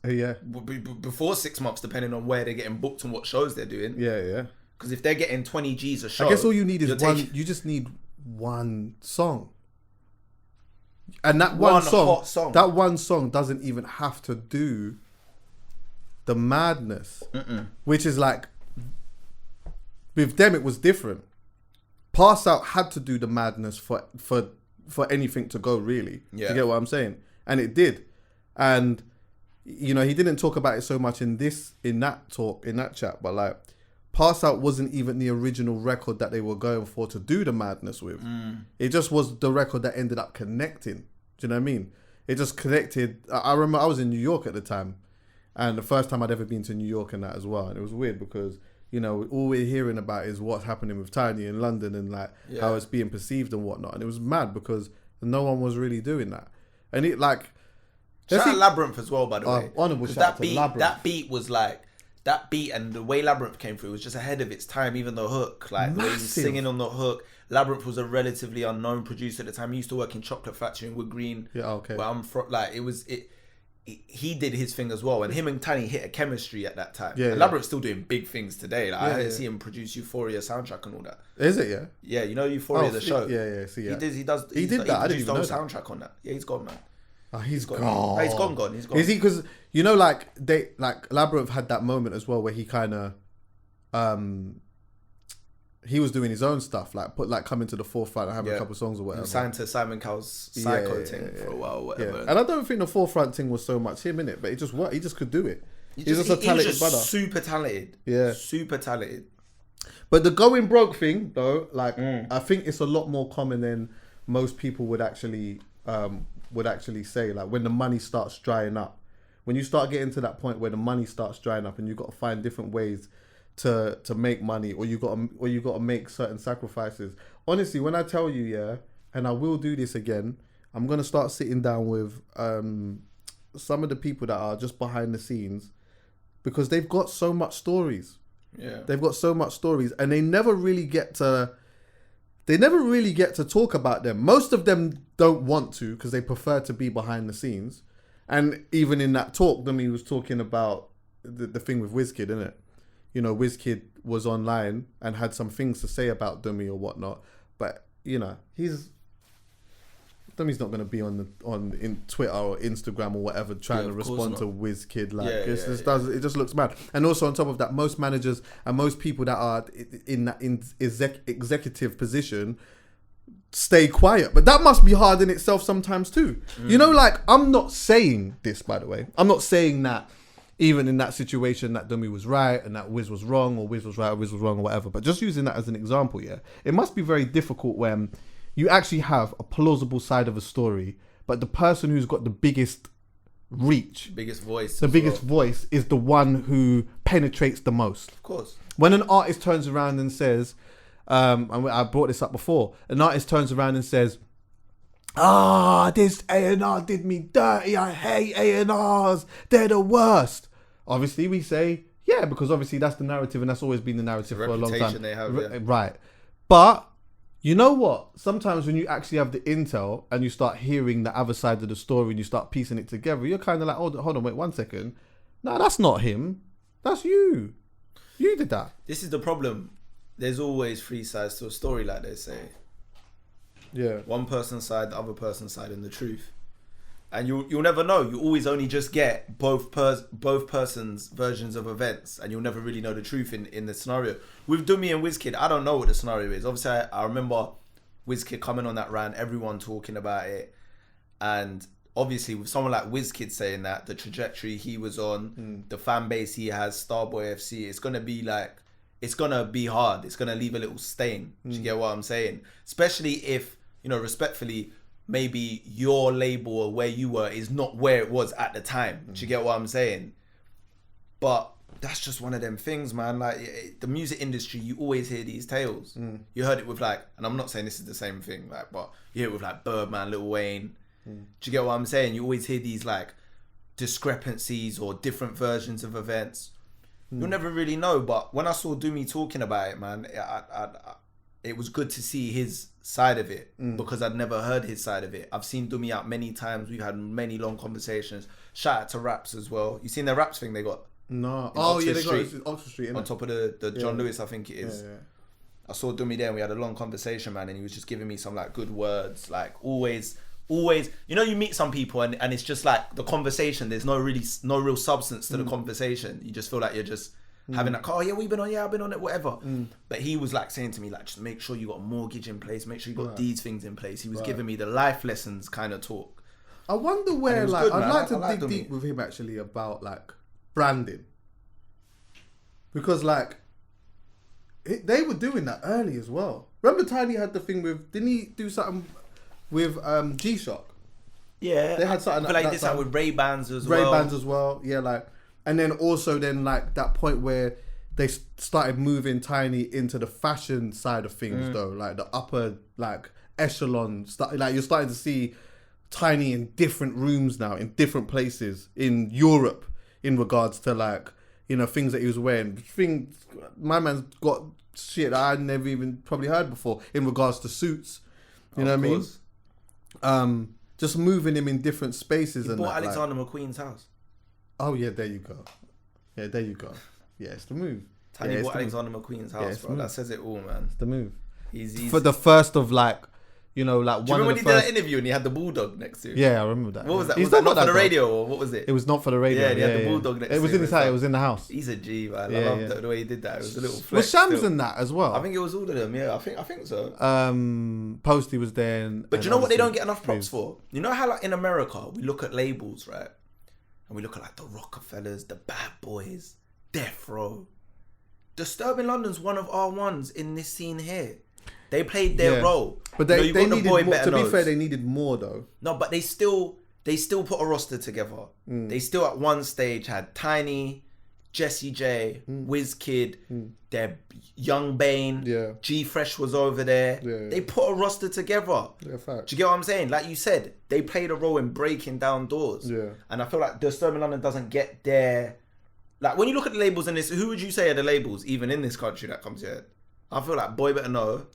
Before 6 months, depending on where they're getting booked and what shows they're doing. Because if they're getting 20 G's a show, I guess all you need is one. You just need one song, and that one song, that one song doesn't even have to do the madness, which is like with them it was different. Pass Out had to do the madness for anything to go, really. Do you get what I'm saying? And it did. And you know, he didn't talk about it so much in that chat, but like Pass Out wasn't even the original record that they were going for to do the madness with. It just was the record that ended up connecting. Do you know what I mean? It just connected. I remember I was in New York at the time, and the first time I'd ever been to New York and that as well. And it was weird because, you know, all we're hearing about is what's happening with Tinie in London and like how it's being perceived and whatnot. And it was mad because no one was really doing that. And it like... Shout out Labyrinth as well, by the way. Honourable shout out to Labyrinth. That beat was like... That beat and the way Labyrinth came through was just ahead of its time. Even the hook, like the way he was singing on the hook. Labyrinth was a relatively unknown producer at the time. He used to work in Chocolate Factory in Wood Green. Yeah, okay. Where I'm from, like he did his thing as well, and him and Tinie hit a chemistry at that time. Yeah, and Labyrinth's still doing big things today. Like I see him produce Euphoria soundtrack and all that. Is it? Yeah. Yeah, you know Euphoria the show. Yeah. See, yeah. He did that. I didn't even know that. Soundtrack on that. Yeah, he's gone, man. Oh, he's gone. Oh, he's gone. He's gone. Is he? Because you know, like Labyrinth had that moment as well where he kind of, he was doing his own stuff, like coming to the forefront and having a couple of songs or whatever. Signed to Simon Cowell's Psycho thing for a while, or whatever. Yeah. And I don't think the forefront thing was so much him in it, but it just worked. He just could do it. He's just a talented brother. Super talented. Yeah, super talented. But the going broke thing, though, like I think it's a lot more common than most people would actually say. Like when the money starts drying up, when you start getting to that point where the money starts drying up, and you've got to find different ways to make money, or you got to make certain sacrifices. Honestly, when I tell you, and I will do this again, I'm gonna start sitting down with some of the people that are just behind the scenes, because they've got so much stories. Yeah, they've got so much stories, and they never really get to talk about them. Most of them don't want to because they prefer to be behind the scenes. And even in that talk, Dumi was talking about the thing with WizKid, innit? You know, WizKid was online and had some things to say about Dumi or whatnot. But, you know, Dumi's not going to be in Twitter or Instagram or whatever trying to respond to WizKid. Like, it just looks mad. And also on top of that, most managers and most people that are in that executive position stay quiet. But that must be hard in itself sometimes too. You know, like, I'm not saying this, by the way. I'm not saying that even in that situation that Dumi was right and that Wiz was wrong, or Wiz was right or Wiz was wrong or whatever. But just using that as an example, it must be very difficult when you actually have a plausible side of a story, but the person who's got the biggest reach, biggest voice is the one who penetrates the most. Of course. When an artist turns around and says, and I brought this up before, an artist turns around and says, this A&R did me dirty, I hate A&Rs, they're the worst. Obviously we say, yeah, because obviously that's the narrative, and that's always been the narrative for a long time. They have, right. But you know what? Sometimes when you actually have the intel and you start hearing the other side of the story and you start piecing it together, you're kind of like, hold on, wait 1 second. No, that's not him. That's you. You did that. This is the problem. There's always 3 sides to a story, like they say. Yeah. One person's side, the other person's side, and the truth. And you'll never know. You always only just get both persons' versions of events, and you'll never really know the truth in the scenario. With Dumi and WizKid, I don't know what the scenario is. Obviously, I remember WizKid coming on that rant, everyone talking about it, and obviously with someone like WizKid saying that, the trajectory he was on, the fan base he has, Starboy FC, it's gonna be like, it's gonna be hard. It's gonna leave a little stain. Do you get what I'm saying? Especially if, you know, respectfully, maybe your label or where you were is not where it was at the time. Do you get what I'm saying? But that's just one of them things, man. Like the music industry, you always hear these tales. You heard it with like, and I'm not saying this is the same thing, like, but you hear it with like Birdman, Lil Wayne. Do you get what I'm saying? You always hear these like discrepancies or different versions of events. You'll never really know. But when I saw Dumi talking about it, man, it was good to see his side of it because I'd never heard his side of it. I've seen Dumi out many times. We've had many long conversations. Shout out to Raps as well. You seen the Raps thing they got? No. Oxford They Street, got Oxford Street, innit? on top of the John Lewis, I think it is. Yeah. I saw Dumi there and we had a long conversation, man, and he was just giving me some like good words, like always, you know, you meet some people and it's just like the conversation, there's no real substance to the conversation. You just feel like you're just having like, oh yeah, we've been on, yeah, I've been on it, whatever. But he was like saying to me, like, just make sure you got a mortgage in place, make sure you got these things in place. He was giving me the life lessons kind of talk. I wonder where, like, good, I'd man. like to I like dig Dumi. deep with him actually about like branding. Because like, they were doing that early as well. Remember Tinie had the thing with, didn't he do something with G-Shock? Yeah. They had something I feel like that this time with Ray-Bans as well. Ray-Bans as well, yeah, like, and then also then like that point where they started moving Tinie into the fashion side of things though, like the upper like echelon, like you're starting to see Tinie in different rooms now, in different places in Europe in regards to like, you know, things that he was wearing. My man's got shit that I'd never even probably heard before in regards to suits. You know what I mean? Just moving him in different spaces. He bought Alexander McQueen's house. Oh yeah, there you go. Yeah, there you go. Yeah, it's the move. Tinie bought Alexander McQueen's house, bro. That says it all, man. It's the move. He's for the first of like, you know, like do you one remember of when the he first. did that interview and he had the bulldog next to him? Yeah, I remember that. What was that? He's Was that still not got for the that, radio or what was it? It was not for the radio. Yeah, he had the bulldog next to him. It was in his house. It was in the house. He's a G, man. Yeah, I love yeah. the way he did that. It was a little flex. Was Shams still. in that as well? I think it was all of them. Yeah, I think so. Posty was there. But do you know what they don't get enough props for? You know how like in America we look at labels, right? And we look at like the Rockefellers, the Bad Boys, Death Row. Disturbing London's one of our ones in this scene here. They played their role. But they got needed more. To be fair, they needed more though. No, but they still put a roster together. They still at one stage had Tinie, Jessie J, WizKid, their Young Bane, G Fresh was over there. Yeah. They put a roster together. Yeah, fact. Do you get what I'm saying? Like you said, they played a role in breaking down doors. Yeah. And I feel like Disturbing London doesn't get their... Like when you look at the labels in this, who would you say are the labels even in this country that comes here? I feel like Boy Better Know.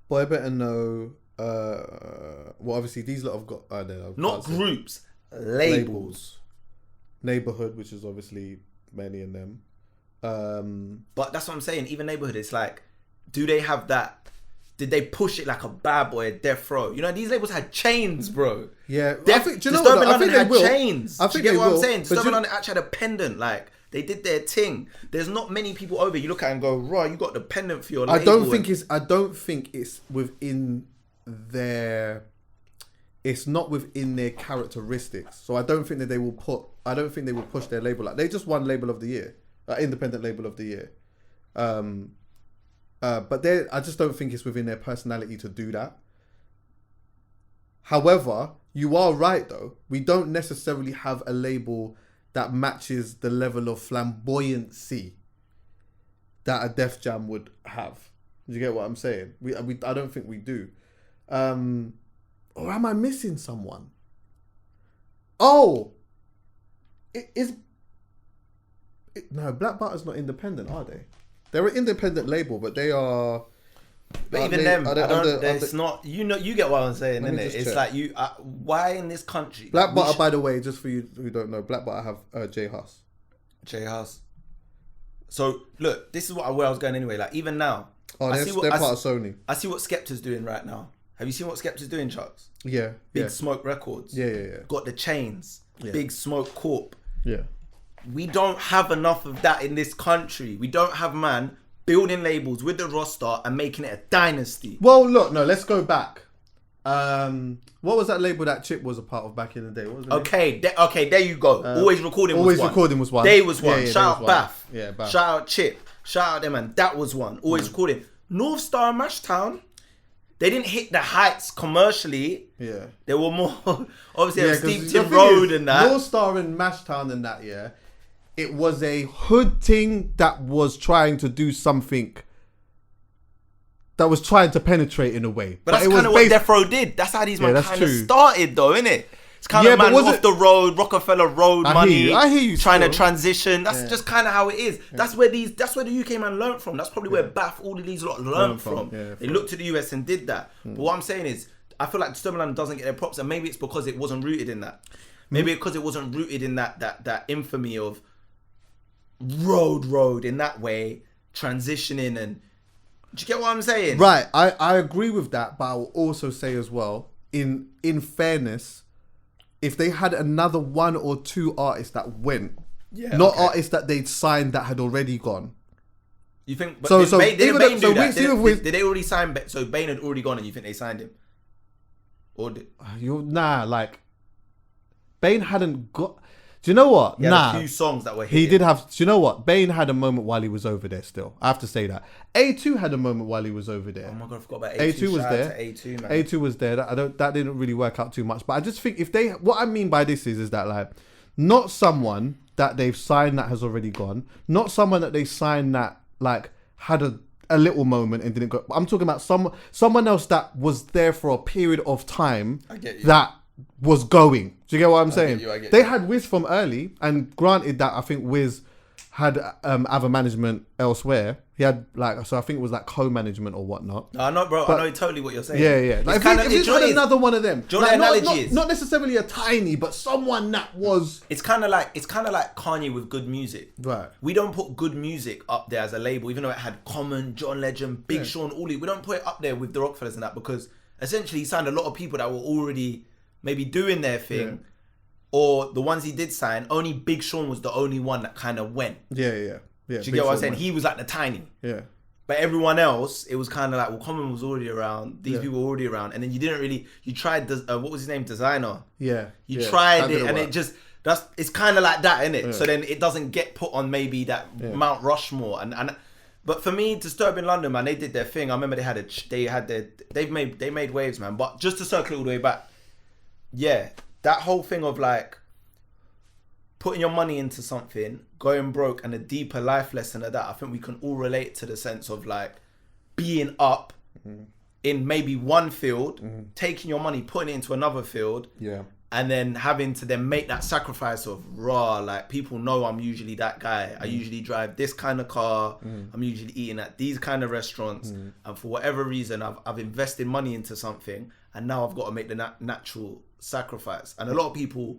Boy Better Know. Well, obviously these lot have got. I don't know. Not groups, labels. Neighborhood, which is obviously many in them. But that's what I'm saying. Even Neighborhood, it's like, do they have that? Did they push it like a Bad Boy, a Death Row? You know, these labels had chains, bro. Yeah, I think, do you know Disturbing what, London had chains. I Do think you get they what will. I'm saying? But Disturbing London actually had a pendant. Like they did their thing. There's not many people over. You look at it and go, right, you got the pendant for your label. I don't think it's within their. It's not within their characteristics. So I don't think that they will put. I don't think they will push their label. Like they just won Label of the Year, Independent Label of the Year. But I just don't think it's within their personality to do that. However, you are right though. We don't necessarily have a label that matches the level of flamboyancy that a Def Jam would have. Do you get what I'm saying? I don't think we do. Or am I missing someone? Oh, no, Black Butter's not independent, are they? They're an independent label, but they are. But even them, it's not. You know, you get what I'm saying, innit? It's check. Like why in this country? Black Butter, by the way, just for you who don't know, Black Butter have J Hus. J Hus. So look, this is where I was going anyway. Like even now, they're part of Sony. I see what Skepta's doing right now. Have you seen what Skepta's doing, Chucks? Yeah. Big Smoke Records. Yeah. Got the chains. Yeah. Big Smoke Corp. Yeah. We don't have enough of that in this country. We don't have man building labels with the roster and making it a dynasty. Well, look, no, let's go back. What was that label that Chip was a part of back in the day? What was the name? Okay, there you go. Always Recording was one. Recording was one. Day was one. Yeah, Shout out Bath. Yeah, Bath. Shout out Chip. Shout out them, man. That was one. Always Recording. North Star and Mashtown. They didn't hit the heights commercially. Yeah. They were more obviously Yeah, Steep Tin Road and that. North Star and Mashtown and that, yeah. It was a hood thing that was trying to do something that was trying to penetrate in a way. But that's kind of what Death Row did. That's how these men kind of started though, innit? It's kind of man off the road, Rockefeller Road money. I hear you. Trying to transition. That's just kind of how it is. Yeah. That's where the UK man learned from. That's probably where Bath, all of these lot learned from. They looked to the US and did that. But what I'm saying is, I feel like Disturbing London doesn't get their props, and maybe it's because it wasn't rooted in that. Maybe because it wasn't rooted in that infamy of road in that way, transitioning and. Do you get what I'm saying? Right, I agree with that, but I will also say as well, in fairness, if they had another one or two artists that went, artists that they'd signed that had already gone. You think? But did Bane do that? Did they already sign? So Bane had already gone, and you think they signed him? Or Bane hadn't got. Do you know what? He had a few songs that were hitting. He did have. Do you know what? Bane had a moment while he was over there. Still, I have to say that A2 had a moment while he was over there. Oh my god, I forgot about A2. A2 was there. A2, man. A2 was there. That didn't really work out too much. But I just think what I mean by this is that like, not someone that they've signed that has already gone, not someone that they signed that like had a little moment and didn't go. I'm talking about someone else that was there for a period of time. I get you. That was going. Do you get what I'm saying? I get they you. had Wiz from early, and granted that I think Wiz had other management elsewhere. He had so I think it was like co-management or whatnot. No, I know, bro. I know totally what you're saying. Yeah. Like, if it's had another one of them, do you know what the analogy is? Not necessarily a Tinie, but someone that was. It's kind of like Kanye with good music. Right. We don't put good music up there as a label, even though it had Common, John Legend, Big Sean, all these. We don't put it up there with the Rockefellers and that because essentially he signed a lot of people that were already maybe doing their thing, or the ones he did sign. Only Big Sean was the only one that kind of went. Yeah. Do you get what I'm saying? He was like the Tinie. Yeah. But everyone else, it was kind of like, well, Common was already around. These people were already around. And then you tried, what was his name? Designer. Yeah. You tried it and it just, it's kind of like that, isn't it? Yeah. So then it doesn't get put on maybe that Mount Rushmore. But for me, Disturbing London, man, they did their thing. I remember they made waves, man. But just to circle it all the way back, that whole thing of like, putting your money into something, going broke, and a deeper life lesson of that, I think we can all relate to the sense of like being up in maybe one field, taking your money, putting it into another field, and then having to then make that sacrifice of like people know I'm usually that guy. I usually drive this kind of car. I'm usually eating at these kind of restaurants, and for whatever reason, I've invested money into something, and now I've got to make the natural sacrifice. And a lot of people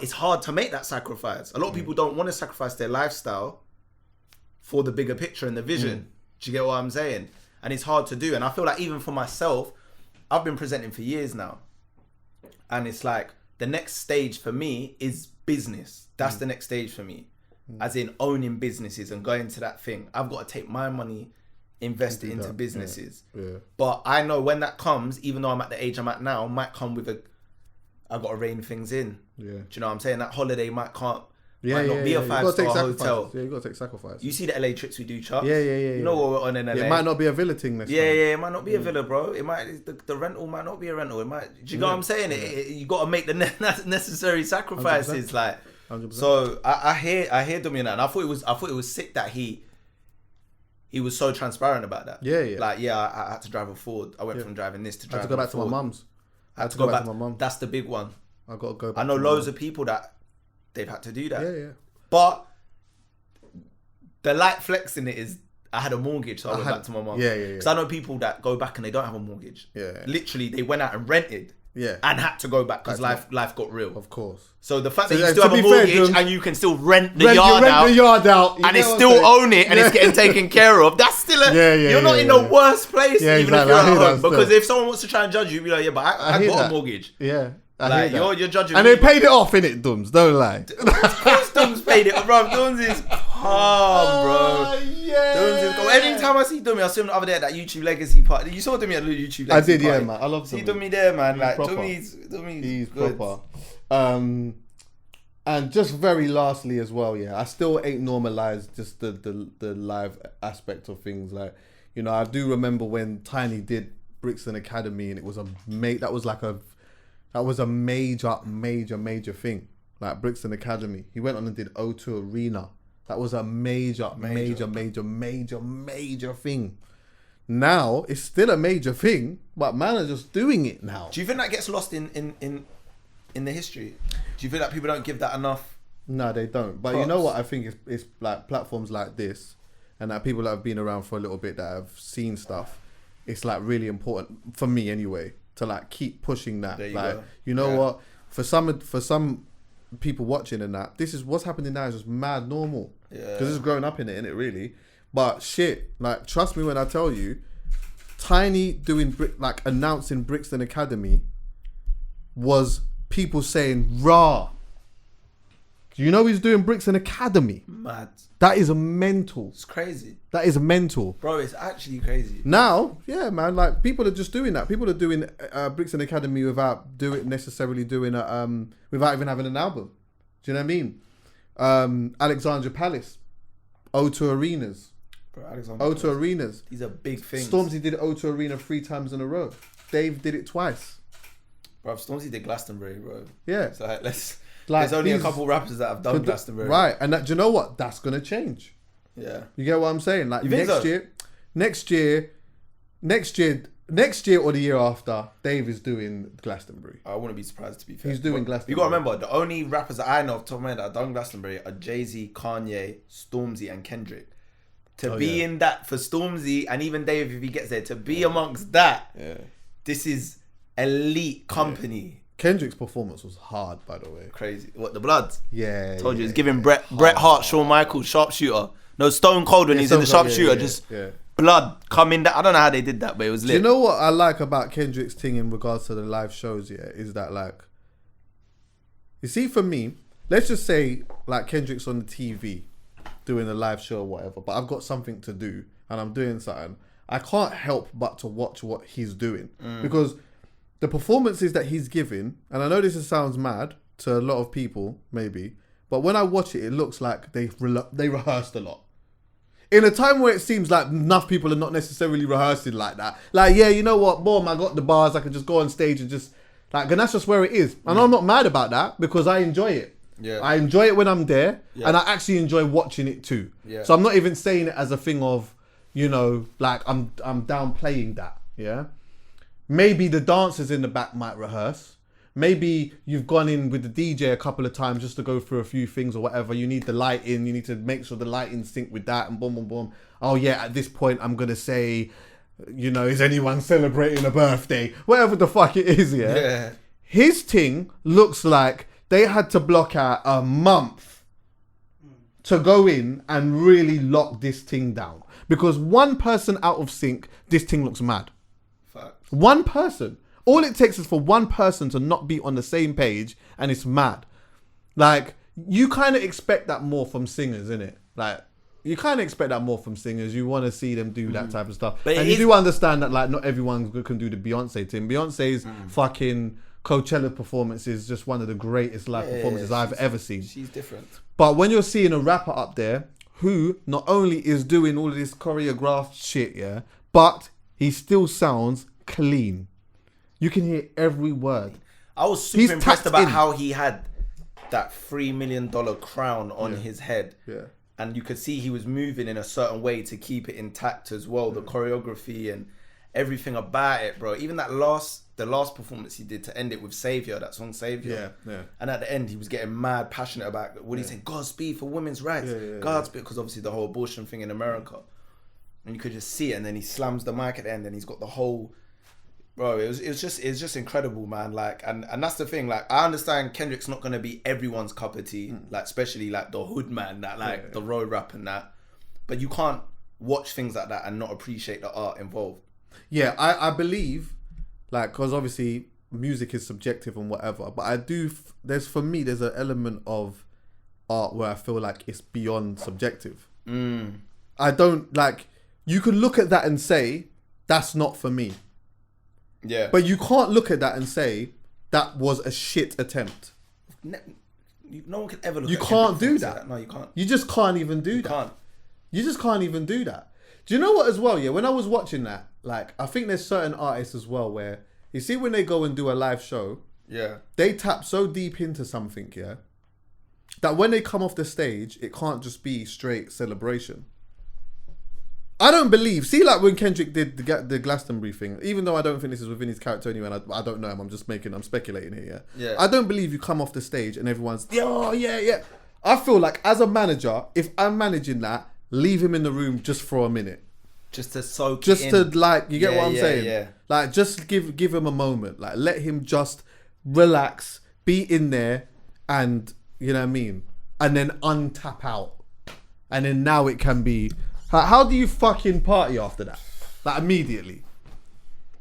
it's hard to make that sacrifice. A lot of people don't want to sacrifice their lifestyle for the bigger picture and the vision. Do you get what I'm saying? And it's hard to do. And I feel like even for myself, I've been presenting for years now. And it's like the next stage for me is business. That's the next stage for me. As in owning businesses and going to that thing. I've got to take my money, invest it into businesses. Yeah. But I know when that comes, even though I'm at the age I'm at now, might come with I've got to rein things in. Yeah. Do you know what I'm saying? That holiday might not be a 5-star hotel. Yeah, you got to take sacrifice. You see the LA trips we do, Chuck? Yeah. You know what we're on in LA. It might not be a villa thing this time. Yeah, it might not be a villa, bro. It might the rental might not be a rental. It might. Do you know what I'm saying? You got to make the necessary sacrifices. 100%. Like, 100%. So I hear Dumi on that, and I thought it was sick that he was so transparent about that. Yeah. Like, I had to drive a Ford. I went from driving this to driving. I had to go back to my mum's. I had to go back to my mum. That's the big one. I got to go back. I know loads of people that they've had to do that. Yeah. But the light flex in it is I had a mortgage, so I went back to my mum. Yeah. Because I know people that go back and they don't have a mortgage. Yeah. Literally, they went out and rented. Yeah. And had to go back because life got real. Of course. So the fact that you still have a mortgage and you can still rent the yard out and it's still own it and it's getting taken care of, that's still you're not in the worst place even if you're at home. Because if someone wants to try and judge you, you'll be like, yeah, but I got a mortgage. Yeah. Like, you're judging and me. they paid it off, innit, Dums? Don't lie. Of course Dums paid it off, bro. Dums is calm, bro. Yeah. Dums is calm. time I see Dumi, I saw him the other day at that YouTube Legacy party. You saw Dumi at the YouTube Legacy party? I did, yeah, man. I love See Dumi. Dumi there, man. He's Like, proper. Dumi's He's good. proper. And just very lastly as well, yeah, I still ain't normalized just the live aspect of things. Like, you know, I do remember when Tinie did Brixton Academy, and it was that was a major thing. Like Brixton Academy, he went on and did O2 Arena. That was a major thing. Now it's still a major thing, but man are just doing it now. Do you think that gets lost in the history? Do you feel like people don't give that enough? No, they don't. But you know what? I think it's like platforms like this, and that people that have been around for a little bit that have seen stuff. It's like really important for me anyway to like keep pushing that. You know what? For some people watching and that, this is what's happening now is just mad normal. Yeah. Because it's growing up in it, innit, really. But shit, like trust me when I tell you, Tinie doing announcing Brixton Academy was people saying rah. You know he's doing Brixton Academy. Mad. That is mental. It's crazy. That is mental. Bro, it's actually crazy. Now, yeah, man, like people are just doing that. People are doing Brixton Academy without necessarily doing without even having an album. Do you know what I mean? Alexandra Palace, O2 Arenas. Bro, Alexander O2 Arenas. These are big things. Stormzy did O2 Arena 3 times in a row. Dave did it twice. Bro, Stormzy did Glastonbury, bro. Yeah. So there's only a couple rappers that have done Glastonbury. Right, and that, do you know what? That's gonna change. Yeah. You get what I'm saying? Like You think so? next year or the year after, Dave is doing Glastonbury. I wouldn't be surprised, to be fair. He's doing But Glastonbury. You gotta remember, the only rappers that I know off the top of my head that have done Glastonbury are Jay-Z, Kanye, Stormzy, and Kendrick. To be in that for Stormzy, and even Dave if he gets there, to be amongst that, this is elite company. Kendrick's performance was hard, by the way. Crazy. What, the Bloods? Yeah. Told you, it's giving Bret Hart, Shawn Michaels, sharpshooter. No, Stone Cold when he's in the sharpshooter, blood coming down. I don't know how they did that, but it was lit. Do you know what I like about Kendrick's thing in regards to the live shows, is that like, you see, for me, let's just say like Kendrick's on the TV doing a live show or whatever, but I've got something to do and I'm doing something. I can't help but to watch what he's doing because the performances that he's giving, and I know this sounds mad to a lot of people, maybe, but when I watch it, it looks like they rehearsed a lot. In a time where it seems like enough people are not necessarily rehearsing like that. Like, yeah, you know what, boom, I got the bars, I can just go on stage and just, like, and that's just where it is. And I'm not mad about that because I enjoy it. Yeah. I enjoy it when I'm there, and I actually enjoy watching it too. Yeah. So I'm not even saying it as a thing of, you know, like I'm downplaying that. Yeah. Maybe the dancers in the back might rehearse. Maybe you've gone in with the DJ a couple of times just to go through a few things or whatever. You need the lighting. You need to make sure the lighting sync with that and boom, boom, boom. Oh yeah, at this point I'm gonna say, you know, is anyone celebrating a birthday? Whatever the fuck it is, yeah. His thing looks like they had to block out a month to go in and really lock this thing down. Because one person out of sync, this thing looks mad. Facts. One person. All it takes is for one person to not be on the same page and it's mad. Like, you kind of expect that more from singers, innit? Like, you kind of expect that more from singers. You want to see them do that type of stuff. But and you do understand that, like, not everyone can do the Beyonce thing. Beyonce's fucking Coachella performance is just one of the greatest live performances I've ever seen. She's different. But when you're seeing a rapper up there who not only is doing all of this choreographed shit, but he still sounds clean. You can hear every word. I was super impressed about how he had that $3 million crown on his head. Yeah. And you could see he was moving in a certain way to keep it intact as well. The choreography and everything about it, bro. Even the last performance he did to end it with Savior, that song Savior. Yeah. And at the end, he was getting mad passionate about what he said, Godspeed for women's rights. Godspeed, because obviously the whole abortion thing in America. And you could just see it, and then he slams the mic at the end, and he's got the whole... Bro, it was just incredible, man. Like, and that's the thing. Like, I understand Kendrick's not gonna be everyone's cup of tea, like especially like the hood man, that like the road rap and that. But you can't watch things like that and not appreciate the art involved. Yeah, I believe, like, because obviously music is subjective and whatever. But I do. There's an element of art where I feel like it's beyond subjective. I don't like. you can look at that and say, that's not for me. Yeah. But you can't look at that and say, that was a shit attempt. No one can ever look You at can't Kendrick do and say that. No, you can't. You just can't even do that. Can't. You just can't even do that. Do you know what as well, yeah? When I was watching that, like, I think there's certain artists as well where, you see when they go and do a live show, Yeah. they tap so deep into something, yeah, that when they come off the stage, it can't just be straight celebration. I don't believe, see like when Kendrick did the Glastonbury thing, even though I don't think this is within his character anyway, and I don't know him, I'm speculating here, yeah? Yeah. I don't believe you come off the stage and everyone's, oh, yeah. I feel like as a manager, if I'm managing that, leave him in the room just for a minute. Just to soak Just it to in. like, you get what I'm saying? Yeah. Like, just give him a moment. Like, let him just relax, be in there, and, you know what I mean? And then untap out. And then now it can be... How do you fucking party after that? Like, immediately.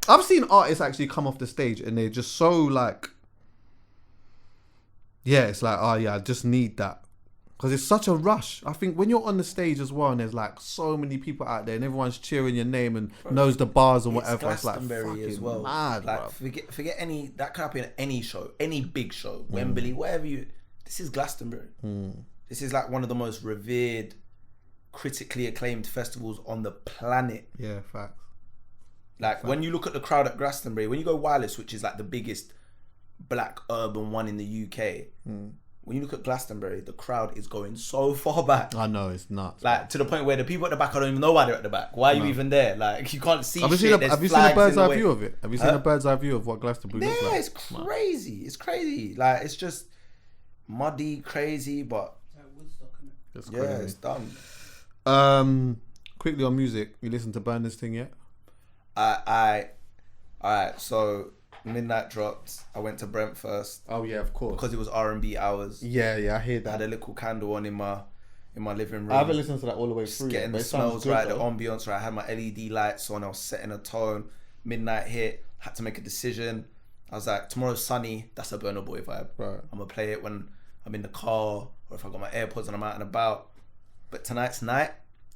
I've seen artists actually come off the stage and they're just so like... Yeah, it's like, oh yeah, I just need that. Because it's such a rush. I think when you're on the stage as well and there's like so many people out there and everyone's cheering your name and knows the bars or whatever, it's like fucking as well. Mad, like, bro. forget any, that can happen at any show, any big show, Wembley, whatever you... This is Glastonbury. This is like one of the most revered, critically acclaimed festivals on the planet. Yeah, facts. Like, when you look at the crowd at Glastonbury, when you go Wireless, which is like the biggest black urban one in the UK, when you look at Glastonbury, the crowd is going so far back. I know, it's nuts. Like, to the point where the people at the back, I don't even know why they're at the back. Why are you even there? Like, you can't see Have you shit. seen a bird's eye view of it? Have you seen a bird's eye view of what Glastonbury looks like? Yeah, it's crazy. It's crazy. Like, it's just muddy, crazy, but It's yeah, crazy. it's done. Quickly on music, you listen to Burn This Thing yet? Alright, so midnight dropped. I went to Brent first Oh yeah, of course. because it was R&B hours. Yeah, I hear I had that. a little candle on in my living room. I haven't listened to that all the way Just through. getting yet, the but it sounds smells good, right, the though. ambience right. I had my LED lights on. I was setting a tone. Midnight hit. Had to make a decision. I was like, tomorrow's sunny. That's a Burna Boy vibe. Right. I'm gonna play it when I'm in the car or if I got my AirPods and I'm out and about. But tonight's night,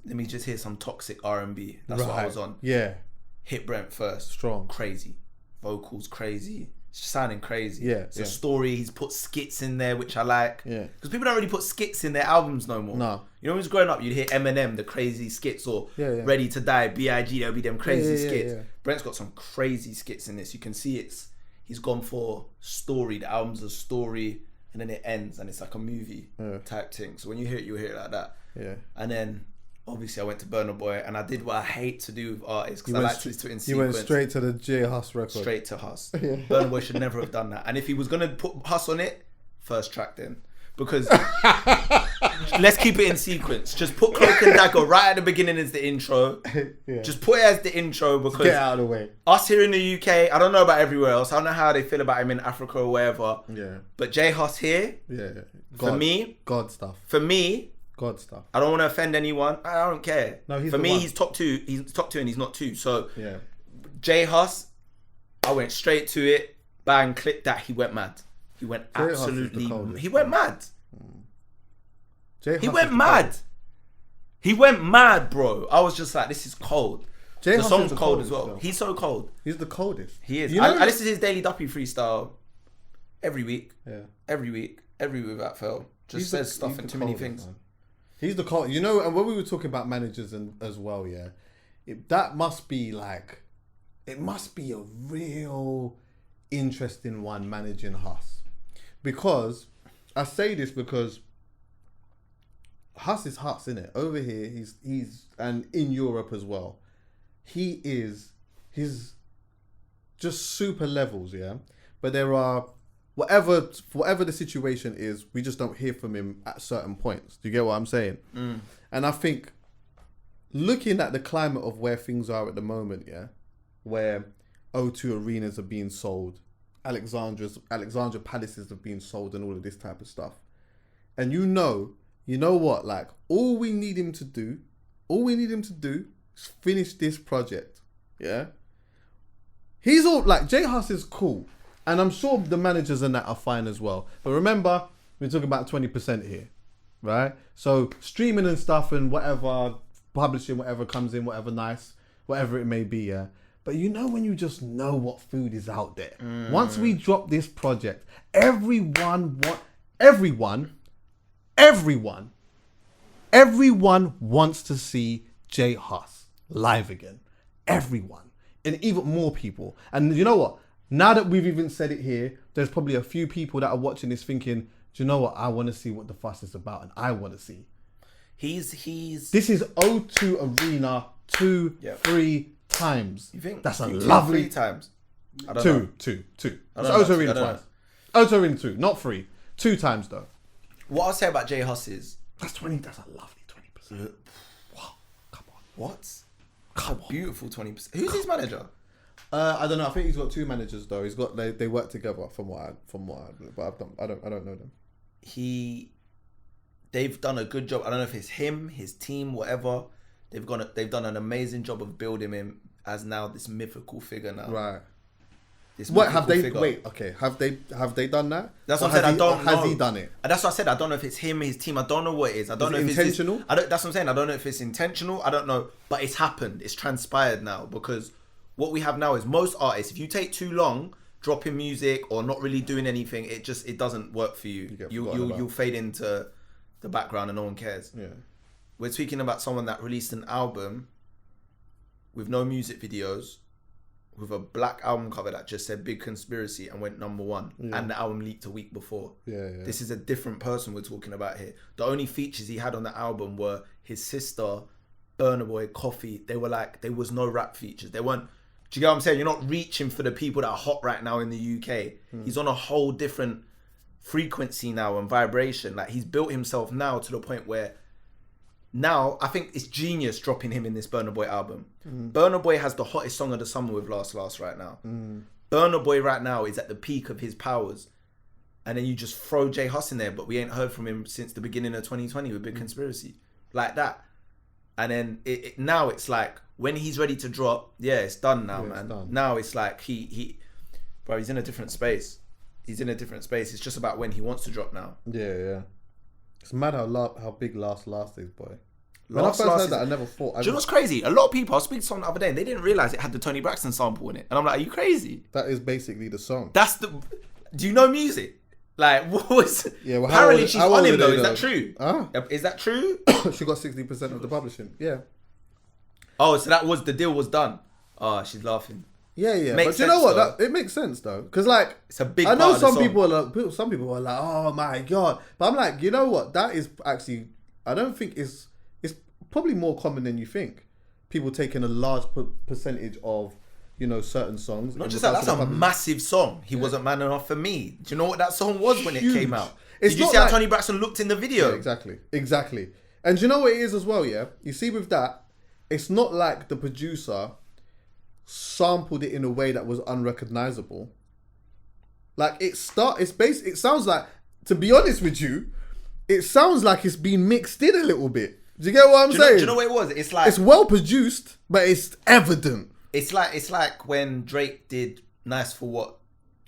let me just hear some toxic R&B. That's what I was on. Yeah, Hit Brent first. strong. Crazy. Vocals crazy. It's just sounding crazy. Yeah, It's a yeah. story. He's put skits in there, which I like. Yeah. Because people don't really put skits in their albums no more. No. You know, when I was growing up, you'd hear Eminem, the crazy skits, or Yeah. Ready to Die, B.I.G., there'll be them crazy Yeah. skits. Brent's got some crazy skits in this. You can see he's gone for story. The album's a story, and then it ends, and it's like a movie type thing. So when you hear it, you'll hear it like that. Yeah. And then, obviously, I went to Burna Boy, and I did what I hate to do with artists, because I like to listen to it in You went sequence. straight to the J Hus record. Straight to Huss. Burna Boy should never have done that. And if he was going to put Huss on it, first track then. Because let's keep it in sequence. Just put Cloak and Dagger right at the beginning as the intro. Yeah. Just put it as the intro because Get out of the way. us here in the UK, I don't know about everywhere else. I don't know how they feel about him in Africa or wherever. Yeah. But J Huss here, Yeah. for me, God stuff. God stuff. I don't want to offend anyone. I don't care. No, he's for the me, one. he's top two. He's top two and he's not two. So Yeah. J Huss, I went straight to it. Bang, clicked that. He went mad. He went J Hus is the absolutely. coldest, He went mad. J He Hus went is the mad. coldest. He went mad, bro. I was just like, this is cold. J The Hus song's is the cold as coldest, well. though. He's so cold. He's the coldest. He is. You know I listen to his Daily Duppy freestyle every week. Yeah. Every week without fail. Just He's says the- stuff he's and the too many coldest, things. man. He's the cold. You know, and when we were talking about managers and as well, yeah, that must be like, it must be a real interesting one managing Huss, because I say this because Huss is Huss, innit? Over here, he's and in Europe as well, he's just super levels, yeah. But there are whatever the situation is, we just don't hear from him at certain points. Do you get what I'm saying? And I think looking at the climate of where things are at the moment, yeah, where O2 arenas are being sold, Alexandra Palaces are being sold, and all of this type of stuff, and you know what? Like, all we need him to do is finish this project, yeah. He's all like, J Hus is cool. And I'm sure the managers and that are fine as well. But remember, we're talking about 20% here, right? So streaming and stuff and whatever, publishing whatever comes in, whatever nice, whatever it may be, yeah. But you know when you just know what food is out there. Once we drop this project, everyone wants to see J Hus live again. Everyone. And even more people. And you know what? Now that we've even said it here, there's probably a few people that are watching this thinking, do you know what? I want to see what the fuss is about, and I want to see. This is O2 Arena 3 times. You think that's a you lovely 3 times? I don't know. Two. It's O2 Arena twice. O2 Arena 2, not 3. 2 times though. What I'll say about J Hus is that's 20. That's a lovely 20%. Wow, come on. What? Come on. Beautiful 20%. Who's his manager? I don't know. I think he's got 2 managers though. He's got they work together from what I but I don't know them. They've done a good job. I don't know if it's him, his team, whatever. They've done an amazing job of building him as now this mythical figure now. Right. What have they? Figure. Wait. Okay. Have they done that? That's what I said. I don't know. Has he done it? That's what I said. I don't know if it's him, his team. I don't know what it is. I don't know if it's intentional. That's what I'm saying. I don't know if it's intentional. I don't know, but it's happened. It's transpired now because what we have now is most artists. If you take too long dropping music or not really doing anything, it doesn't work for you. You'll fade into the background and no one cares. Yeah. We're speaking about someone that released an album with no music videos, with a black album cover that just said Big Conspiracy and went #1. Yeah. And the album leaked a week before. Yeah. This is a different person we're talking about here. The only features he had on the album were his sister, Burna Boy, Coffee. They were like, there was no rap features. They weren't, do you get what I'm saying? You're not reaching for the people that are hot right now in the UK. He's on a whole different frequency now and vibration. Like he's built himself now to the point where now I think it's genius dropping him in this Burna Boy album. Burna Boy has the hottest song of the summer with Last right now. Burna Boy right now is at the peak of his powers. And then you just throw J Hus in there, but we ain't heard from him since the beginning of 2020 with Big Conspiracy. Like that. And then now it's like when he's ready to drop, it's done now, man. Done. Now it's like bro, he's in a different space. It's just about when he wants to drop now. Yeah. It's mad how big Last is, boy. When I first heard that, I never thought. Do you know what's crazy? A lot of people, I was speaking to someone the other day and they didn't realise it had the Tony Braxton sample in it. And I'm like, are you crazy? That is basically the song. Do you know music? Like, what was... Yeah, well, apparently she's on him though. Is that true? Is that true? She got 60% of the publishing. Yeah. Oh, so the deal was done. Oh, she's laughing. Yeah. But you know what? It makes sense though, because like it's a big. I know some people are like, oh my god, but I'm like, you know what? That is actually, I don't think it's probably more common than you think. People taking a large percentage of, certain songs. Not just that's a massive song. He wasn't man enough for me. Do you know what that song was when it came out? Did you see how Tony Braxton looked in the video? Yeah, exactly. And do you know what it is as well? Yeah, you see with that, it's not like the producer sampled it in a way that was unrecognizable. Like it sounds like, to be honest with you, it sounds like it's been mixed in a little bit. Do you get what I'm saying? Do you know what it was? It's like it's well produced, but it's evident. It's like when Drake did "Nice for What."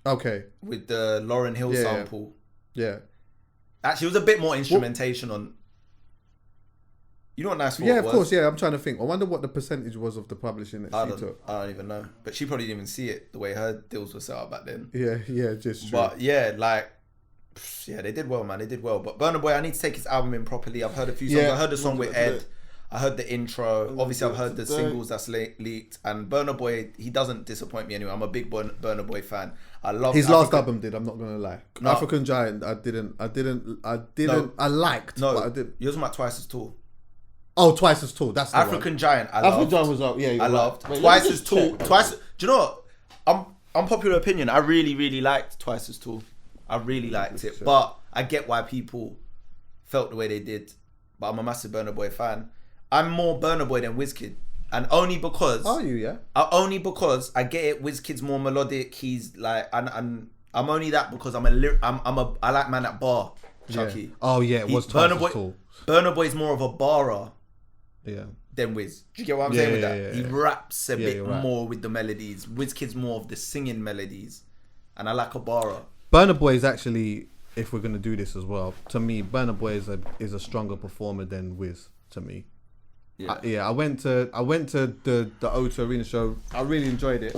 Okay. With the Lauryn Hill sample. Yeah. Actually, it was a bit more instrumentation on. You know what "Nice for What" was? Yeah, of course. Yeah, I'm trying to think. I wonder what the percentage was of the publishing that she took. I don't even know. But she probably didn't even see it the way her deals were set up back then. Yeah, just true. But yeah, they did well, man. They did well. But Burna Boy, I need to take his album in properly. I've heard a few songs. I heard the song with Ed. I heard the intro. Obviously, I've heard the singles that's leaked. And Burna Boy, he doesn't disappoint me anyway. I'm a big Burna Boy fan. I love his last album. I'm not gonna lie. No. African Giant. I liked. No, but I didn't. You're talking about Twice as Tall. Oh, Twice as Tall. That's the African one. Giant. I loved. African Giant was up. Yeah, I loved. Wait, Twice as Tall. Twice. Do you know what? Unpopular opinion. I really, really liked Twice as Tall. I really liked it, but I get why people felt the way they did. But I'm a massive Burna Boy fan. I'm more Burna Boy than Wizkid, and only because. Are you? Yeah. Only because I get it. Wizkid's more melodic. He's like, and I'm only that because I like man at bar. Chuckie. Yeah. Oh yeah, it was Twice as Tall. Burna Boy's more of a barer. Yeah. Than Wiz. Do you get what I'm saying with that? Yeah. He raps a bit more with the melodies. Wizkid's more of the singing melodies, and I like a barer. Burna Boy is actually, if we're gonna do this as well, to me, Burna Boy is a stronger performer than Wiz. To me, Yeah. I went to the O2 Arena show. I really enjoyed it.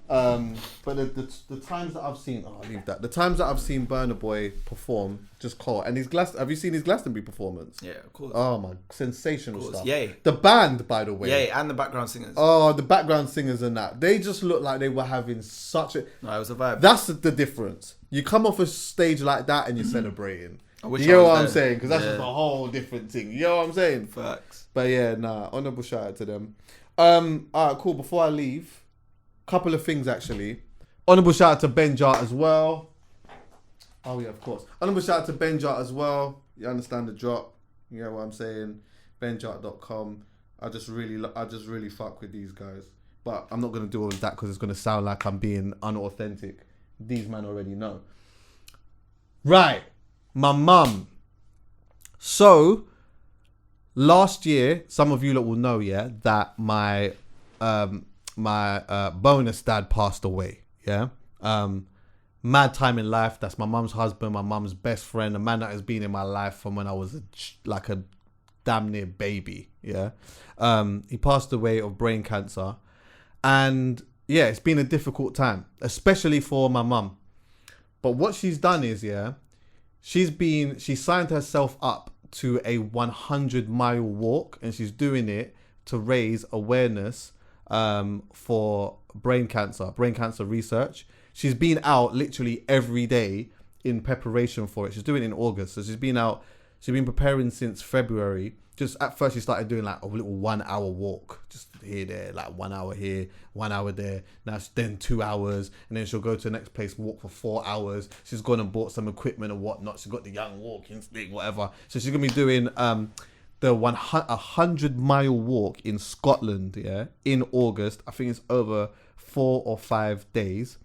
But the times that I've seen, I'll leave that. The times that I've seen Burna Boy perform, just cold. And have you seen his Glastonbury performance? Yeah, of course. Oh my, sensational stuff. Yay. The band, by the way. Yay, and the background singers. Oh, the background singers and that. They just looked like they were having such a... No, it was a vibe. That's the difference. You come off a stage like that and you're celebrating. I wish You know I was what I'm there. saying? Because that's Yeah. just a whole different thing. You know what I'm saying? Facts. But yeah, honourable shout out to them. Alright, cool. Before I leave, couple of things actually. Honourable shout out to Ben Jart as well. Oh yeah, of course. Honourable shout out to Ben Jart as well. You understand the drop? You know what I'm saying? benjart.com. I just really fuck with these guys. But I'm not gonna do all of that because it's gonna sound like I'm being unauthentic. These men already know. Right, my mum. So last year, some of you lot will know, yeah, that my bonus dad passed away. Yeah. Mad time in life. That's my mum's husband, my mum's best friend, a man that has been in my life from when I was a damn near baby. Yeah. He passed away of brain cancer. And yeah, it's been a difficult time, especially for my mum. But what she's done is, yeah, she signed herself up to a 100-mile walk, and she's doing it to raise awareness for brain cancer research. She's been out literally every day in preparation for it. She's doing it in August. So she's been preparing since February. Just at first she started doing like a little 1 hour walk, just here, there, like 1 hour here, 1 hour there. Now then 2 hours, and then she'll go to the next place, walk for 4 hours. She's gone and bought some equipment and whatnot. She's got the young walking stick, whatever. So she's gonna be doing the 100-mile walk in Scotland, yeah, in August. I think it's over 4 or 5 days.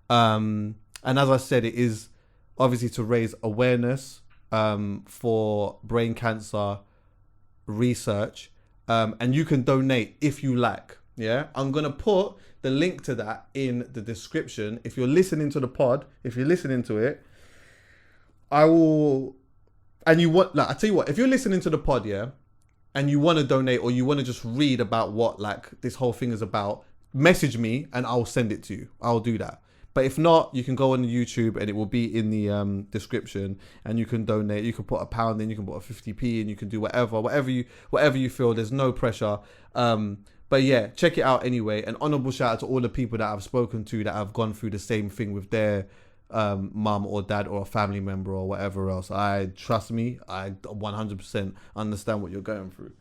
And as I said, it is obviously to raise awareness for brain cancer research. And you can donate if you like. Yeah, I'm gonna put the link to that in the description. If you're listening to the pod, if you're listening to it, I will. And you want, like, I tell you what, if you're listening to the pod, yeah, and you want to donate or you want to just read about what like this whole thing is about, message me and I'll send it to you. I'll do that. But if not, you can go on YouTube and it will be in the description, and you can donate. You can put £1 in, you can put a 50p in, you can do whatever you feel. There's no pressure. But yeah, check it out anyway. An honourable shout out to all the people that I've spoken to that have gone through the same thing with their mum or dad or a family member or whatever else. Trust me, I 100% understand what you're going through.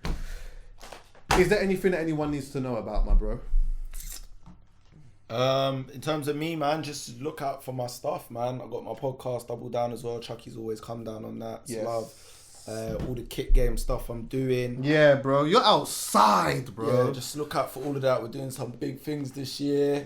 Is there anything that anyone needs to know about, my bro? In terms of me, man, just look out for my stuff, man. I got my podcast Double Down as well. Chuckie's always come down on that. It's love. All the kit game stuff I'm doing. Yeah, bro. You're outside, bro. Yeah, just look out for all of that. We're doing some big things this year.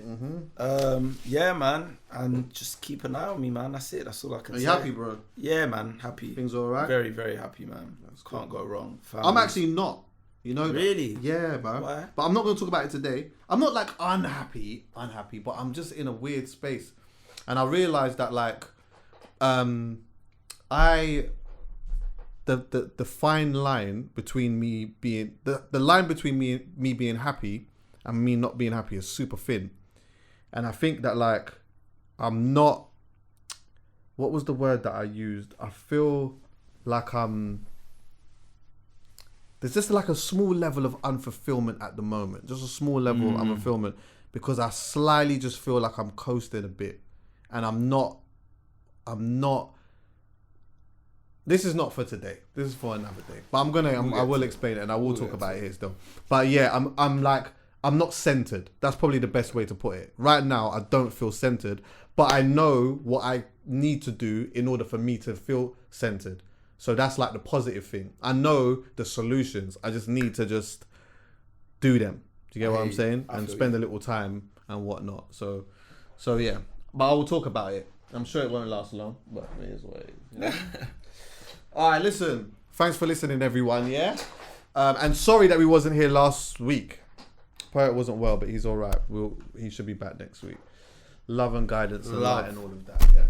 Yeah, man. And just keep an eye on me, man. That's it. That's all I can say. Are you happy, bro? Yeah, man. Happy. Things all right? Very, very happy, man. Can't go wrong. Family. I'm actually not. You know, really? Yeah, man. Why? But I'm not going to talk about it today. I'm not like unhappy, but I'm just in a weird space. And I realized that like, the fine line between me being, the line between me being happy and me not being happy is super thin. And I think that like, I'm not, what was the word that I used? I feel like there's just like a small level of unfulfillment at the moment. Just a small level of unfulfillment, because I slightly just feel like I'm coasting a bit, and I'm not. This is not for today. This is for another day. But I will explain it, and I will talk about it here still. But yeah, I'm not centered. That's probably the best way to put it. Right now, I don't feel centered, but I know what I need to do in order for me to feel centered. So that's like the positive thing. I know the solutions. I just need to just do them. Do you get what I'm saying? And spend a little time and whatnot. So yeah. But I will talk about it. I'm sure it won't last long, but it is what it is. You know? All right, listen. Thanks for listening, everyone. Yeah. And sorry that we wasn't here last week. Poet wasn't well, but he's all right. He should be back next week. Love and guidance and light and all of that. Yeah.